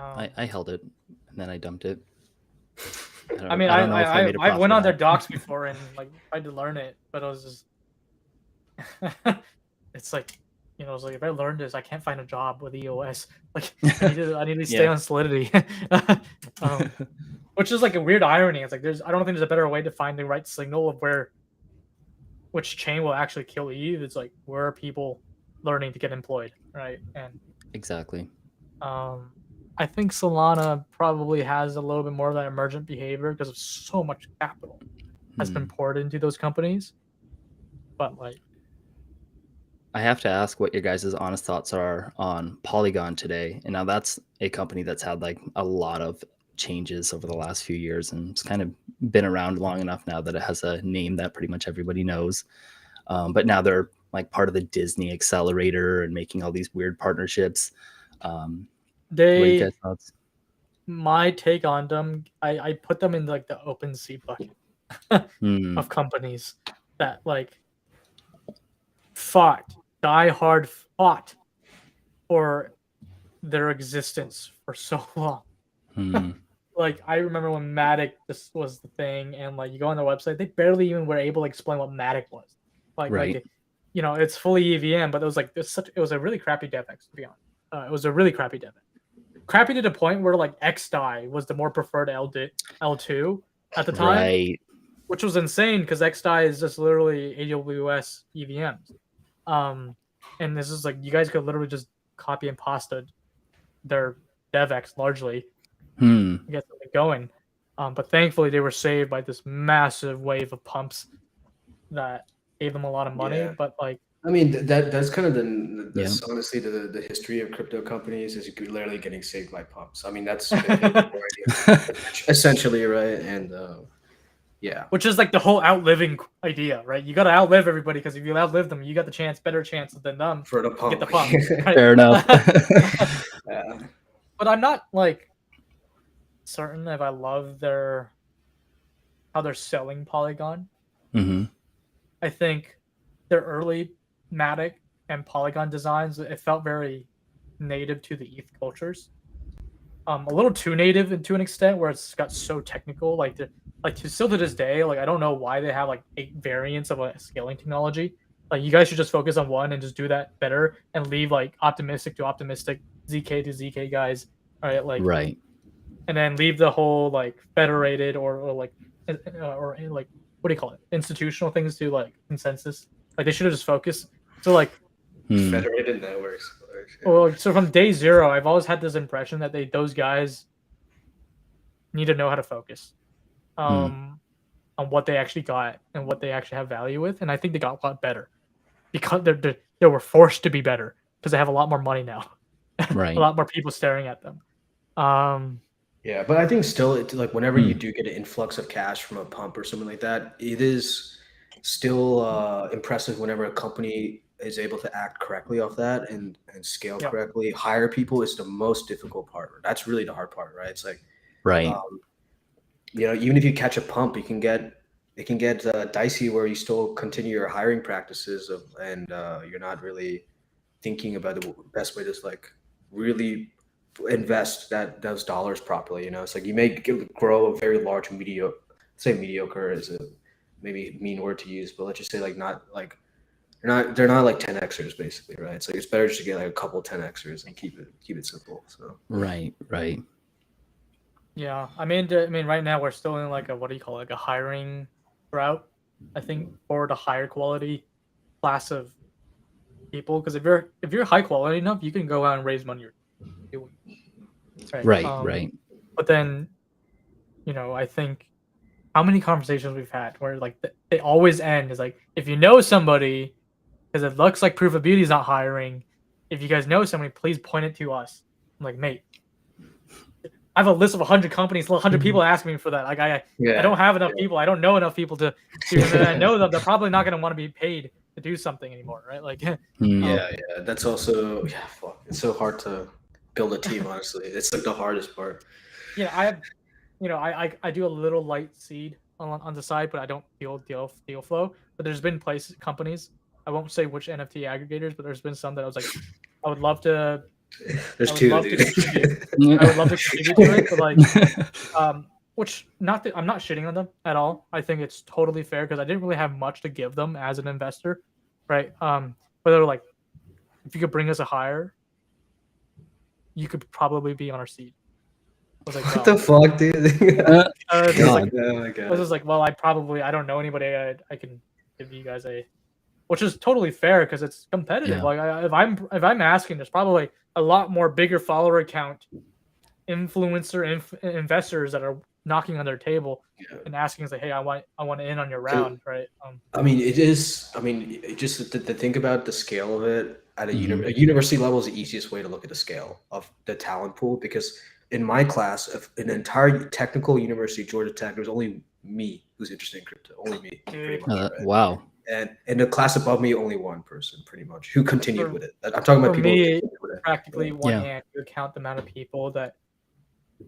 I held it and then I dumped it. I mean, I went on their docs before and like tried to learn it, but it was just it's like, you know, it's like if I learned this, I can't find a job with EOS. Like I need to stay on Solidity, which is like a weird irony. It's like I don't think there's a better way to find the right signal of which chain will actually kill ETH. It's like where are people learning to get employed, right? And exactly. I think Solana probably has a little bit more of that emergent behavior because of so much capital has been poured into those companies. But like, I have to ask what your guys' honest thoughts are on Polygon today. And now that's a company that's had like a lot of changes over the last few years, and it's kind of been around long enough now that it has a name that pretty much everybody knows. But now they're like part of the Disney accelerator and making all these weird partnerships. What are you guys' thoughts? My take on them, I put them in like the open sea bucket of companies that like die hard fought for their existence for so long. Like I remember when Matic this was the thing, and like you go on their website, they barely even were able to explain what Matic was. Like you know, it's fully EVM, but it was like it was a really crappy DevX, to be honest. It was a really crappy DevX. Crappy to the point where like XDAI was the more preferred L2 at the time, which was insane because XDAI is just literally AWS EVMs. And this is like you guys could literally just copy and pasta their DevX largely to get something going. But thankfully they were saved by this massive wave of pumps that gave them a lot of money. Yeah. But like, I mean, that's kind of honestly the history of crypto companies is literally getting saved by pumps. I mean, that's essentially right. And which is like the whole outliving idea, right? You got to outlive everybody because if you outlive them, you got the better chance than them for the pump. Get the pump. Right? Fair enough. But I'm not like certain if I love how they're selling Polygon. I think their early Matic and Polygon designs, it felt very native to the ETH cultures. A little too native to an extent where it's got so technical. Still to this day, like I don't know why they have like 8 variants of a scaling technology. Like you guys should just focus on one and just do that better and leave like optimistic to optimistic, ZK to ZK guys, right? Like and then leave the whole like federated or like what do you call it? Institutional things to like consensus. Like they should have just focused. So like federated networks. Well, so from day zero, I've always had this impression that those guys need to know how to focus on what they actually got and what they actually have value with, and I think they got a lot better because they were forced to be better because they have a lot more money now, a lot more people staring at them. Yeah, but I think still, like whenever you do get an influx of cash from a pump or something like that, it is still impressive whenever a company is able to act correctly off that and scale Yep. correctly. Hire people is the most difficult part. That's really the hard part, right? It's like, Right. even if you catch a pump, it can get dicey where you still continue your hiring practices and you're not really thinking about the best way to like really invest those dollars properly. It's like you may grow a very large mediocre is a maybe mean word to use, but let's just say like not like they're not like 10xers basically, right? So it's better just to get like a couple 10xers and keep it simple. So Right. Yeah, I mean, right now we're still in like a what do you call it, like a hiring route, I think, for the higher quality class of people. Because if you're high quality enough, you can go out and raise money. Right. But then, I think how many conversations we've had where like they always end is like, if you know somebody, because it looks like Proof of Beauty is not hiring. If you guys know somebody, please point it to us. I'm like, mate, I have a list of 100 companies, 100 people asking me for that. Like I don't have enough people. I don't know enough people to do it. And I know that they're probably not going to want to be paid to do something anymore, right? Like, yeah, that's also fuck. It's so hard to build a team. Honestly, it's like the hardest part. Yeah, I have, I do a little light seed on the side, but I don't deal flow. But there's been companies. I won't say which NFT aggregators, but there's been some that I was like, I would love to. There's two, dude. I would love to contribute to it, but like, which I'm not shitting on them at all. I think it's totally fair because I didn't really have much to give them as an investor, right? But they're like, if you could bring us a hire, you could probably be on our seat. I was like, what the fuck, dude? I was just like, well, I don't know anybody I can give you guys which is totally fair because it's competitive. Yeah. Like if I'm asking, there's probably a lot more bigger follower count influencer investors that are knocking on their table and asking us like, hey, I want in on your round, right? I mean, it is. I mean, just to think about the scale of it at a university level is the easiest way to look at the scale of the talent pool, because in my class of an entire technical university, Georgia Tech, there was only me who's interested in crypto. Only me, pretty much. Right? Wow. And in the class above me, only one person, pretty much, who continued with it. I'm talking about people. Me, practically one hand to count the amount of people that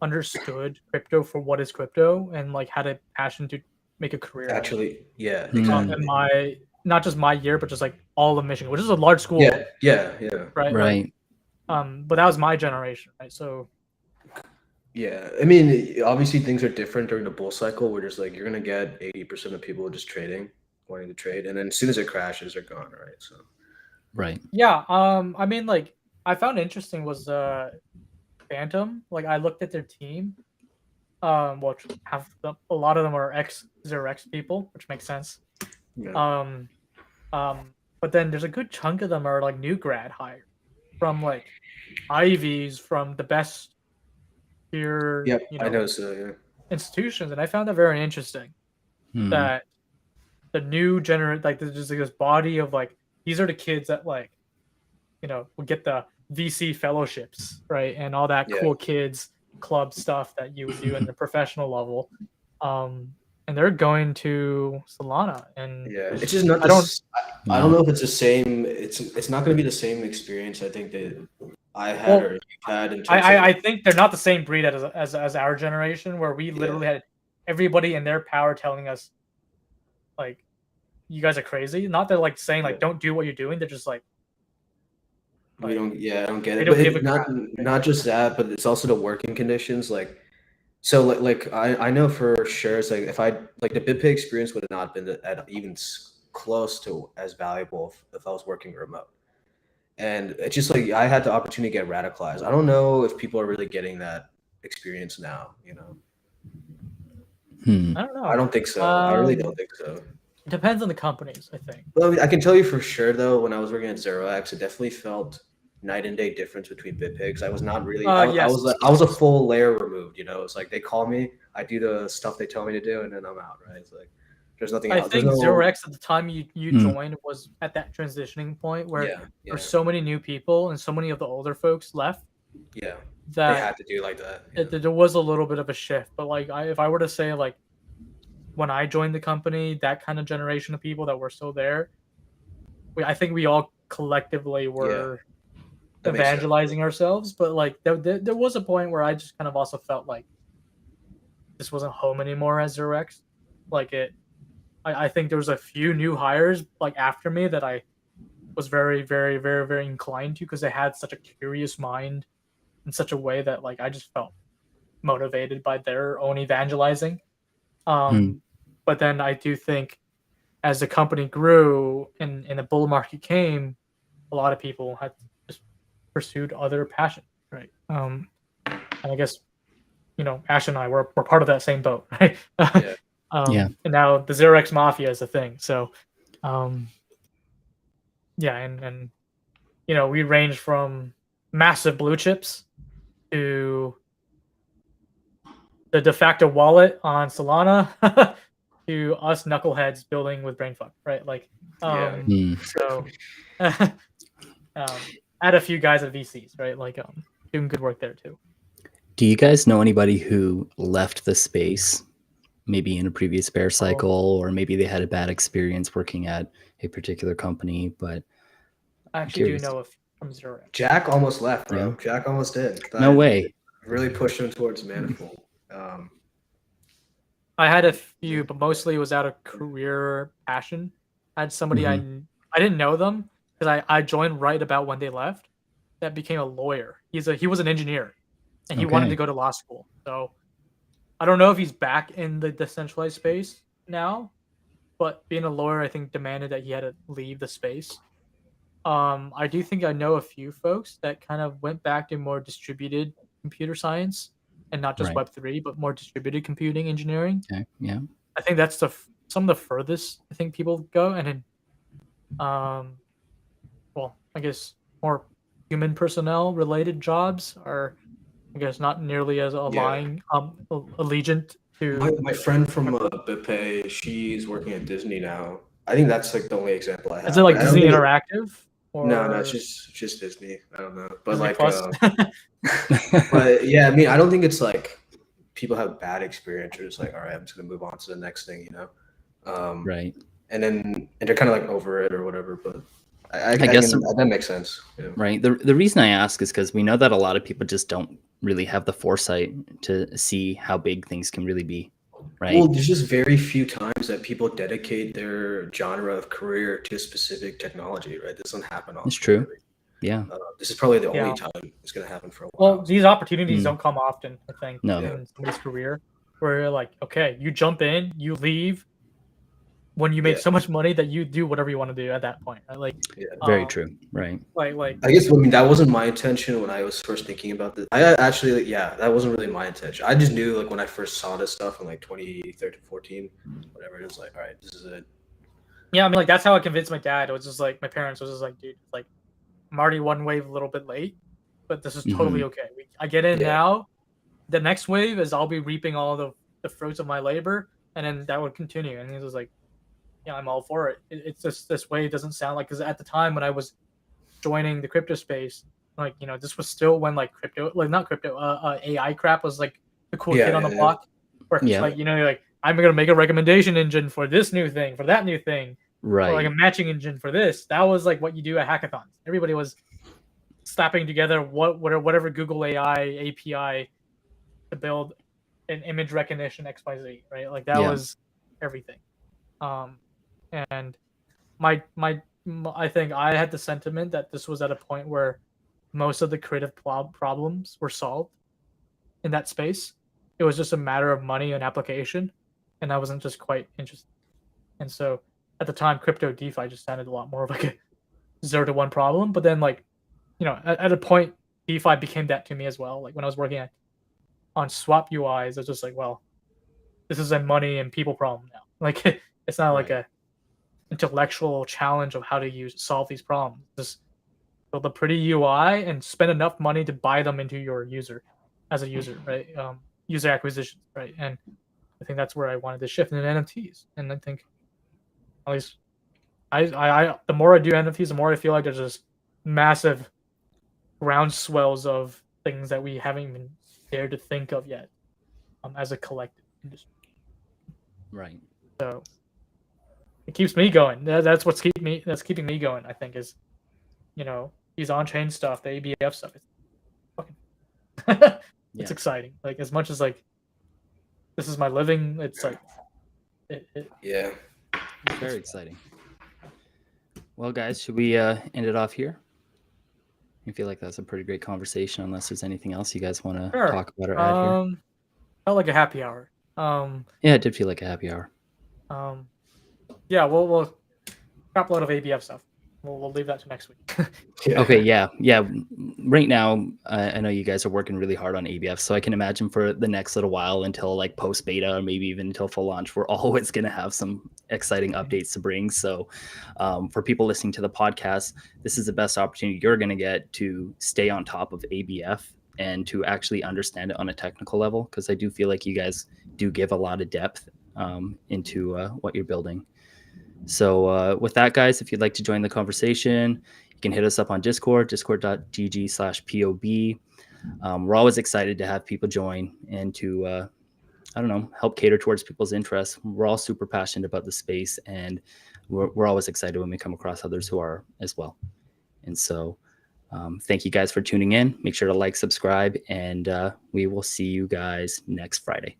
understood crypto for what is crypto and like had a passion to make a career. Actually, yeah, exactly. And not just my year, but just like all of Michigan, which is a large school. Yeah. Right. Like, but that was my generation, right? So. Yeah, I mean, obviously things are different during the bull cycle, where there's like you're gonna get 80% of people just wanting to trade, and then as soon as it crashes, they're gone, right? So. Right. Yeah. I mean, like I found interesting was Phantom. Like I looked at their team, which a lot of them are X0X people, which makes sense. Yeah. But then there's a good chunk of them are like new grad hire from like Ivies, from the best here. Yep, I know so. Yeah. Institutions, and I found that very interesting. That the new like there's just like this body of like these are the kids that like will get the VC fellowships, right, and all that cool kids club stuff that you would do in the professional level, and they're going to Solana, and it's just not. I don't know if it's the same. It's not going to be the same experience. I think that I had or you had. In terms I think they're not the same breed as our generation, where we literally had everybody in their power telling us, like, you guys are crazy. Not that like saying like don't do what you're doing. They're just like. We don't. Yeah, I don't get it. But not just that, but it's also the working conditions. Like, so like I know for sure. It's like if I like the BitPay experience would have not been at even close to as valuable if I was working remote. And it's just like I had the opportunity to get radicalized. I don't know if people are really getting that experience now. I don't know. I don't think so. I really don't think so. It depends on the companies, I think. Well, I can tell you for sure though, when I was working at 0x, it definitely felt night and day difference between BitPay. I was not really. I was a full layer removed. It's like they call me, I do the stuff they tell me to do, and then I'm out. Right? It's like there's nothing else. I think 0x at the time you joined was at that transitioning point where there's so many new people and so many of the older folks left. Yeah. They that had to do like that. Yeah. there was a little bit of a shift. But like, if I were to say like when I joined the company, that kind of generation of people that were still there, I think we all collectively were That makes sense. evangelizing ourselves. But like, there was a point where I just kind of also felt like this wasn't home anymore as Zurex. Like I think there was a few new hires like after me that I was very, very, very, very inclined to because they had such a curious mind in such a way that like I just felt motivated by their own evangelizing. But then I do think as the company grew and the bull market came, a lot of people had just pursued other passions, right? And I guess Ash and I were part of that same boat, right? Yeah. And now the Xerox Mafia is a thing. So, yeah, and we range from massive blue chips to the de facto wallet on Solana to us knuckleheads building with brainfuck, right? Like, so add a few guys at VCs, right? Like, doing good work there too. Do you guys know anybody who left the space, maybe in a previous bear cycle, or maybe they had a bad experience working at a particular company? But I actually do know a few from Zero. Jack almost left, bro. Yeah. Jack almost did. No way. Really pushed him towards Manifold. I had a few, but mostly it was out of career passion. I had somebody I didn't know them because I joined right about when they left. That became a lawyer. He was an engineer, and he wanted to go to law school. So I don't know if he's back in the decentralized space now, but being a lawyer, I think demanded that he had to leave the space. I do think I know a few folks that kind of went back to more distributed computer science and not just Web3, but more distributed computing engineering. Okay. Yeah. I think that's some of the furthest I think people go. And then, well, I guess more human personnel related jobs are, I guess, not nearly as allegiant to. My friend from Bipe, she's working at Disney now. I think that's like the only example I have. Is it like Disney Interactive? Or... No, it's just Disney. I don't know, but Disney like, but yeah, I mean, I don't think it's like people have bad experience or just like, all right, I'm just gonna move on to the next thing, right. And they're kind of like over it or whatever. But I guess that makes sense. Yeah. Right. The reason I ask is because we know that a lot of people just don't really have the foresight to see how big things can really be. Right. Well, there's just very few times that people dedicate their genre of career to a specific technology, right? This doesn't happen often. It's true. Yeah. This is probably the only time it's going to happen for a while. Well, these opportunities don't come often, I think, in somebody's career, where you're like, okay, you jump in, you leave when you make so much money that you do whatever you want to do at that point. Right? Like, very true. Right. Like I guess that wasn't my intention when I was first thinking about this. I actually, that wasn't really my intention. I just knew like when I first saw this stuff in like 2013, 14, whatever, it was like, all right, this is it. Yeah, I mean, like that's how I convinced my dad. It was just like my parents was just like, dude, like I'm already one wave a little bit late, but this is totally okay. I get in now. The next wave is I'll be reaping all the fruits of my labor, and then that would continue. And he was like, yeah, I'm all for it. It's just this way. It doesn't sound like, because at the time when I was joining the crypto space, like, this was still when like crypto, like not crypto, AI crap was like the cool kid on the block. Where it's like, you're like, I'm going to make a recommendation engine for this new thing, for that new thing. Right. Or like a matching engine for this. That was like what you do at hackathons. Everybody was slapping together whatever Google AI API to build an image recognition XYZ, right? Like that was everything. And I think I had the sentiment that this was at a point where most of the creative problems were solved in that space. It was just a matter of money and application, and I wasn't just quite interested. And so at the time, crypto DeFi just sounded a lot more of like a 0 to 1 problem. But then, like, at a point, DeFi became that to me as well. Like when I was working on swap UIs, I was just like, well, this is a money and people problem now. Like it's not like a intellectual challenge of how to solve these problems. Just build a pretty UI and spend enough money to buy them into your user as a user, right? User acquisition, right? And I think that's where I wanted to shift in NFTs. And I think, at least, I the more I do NFTs, the more I feel like there's just massive groundswells of things that we haven't even dared to think of yet, as a collective industry. Right. So it keeps me going. That's keeping me going. I think is, these on-chain stuff, the ABF stuff. It's fucking, it's Yeah. exciting. Like as much as like this is my living, it's like Yeah. It's very exciting. Well, guys, should we end it off here? I feel like that's a pretty great conversation. Unless there's anything else you guys want to sure. talk about or add here. Felt like a happy hour. Yeah, it did feel like a happy hour. Yeah, we'll crap load of ABF stuff. We'll leave that to next week. Okay, yeah. Right now, I know you guys are working really hard on ABF, so I can imagine for the next little while until like post beta or maybe even until full launch, we're always going to have some exciting updates to bring. So, for people listening to the podcast, this is the best opportunity you're going to get to stay on top of ABF and to actually understand it on a technical level, because I do feel like you guys do give a lot of depth into what you're building. So with that, guys, if you'd like to join the conversation, you can hit us up on Discord, discord.gg/POB. We're always excited to have people join and to, I don't know, help cater towards people's interests. We're all super passionate about the space, and we're always excited when we come across others who are as well. And so thank you guys for tuning in. Make sure to like, subscribe, and we will see you guys next Friday.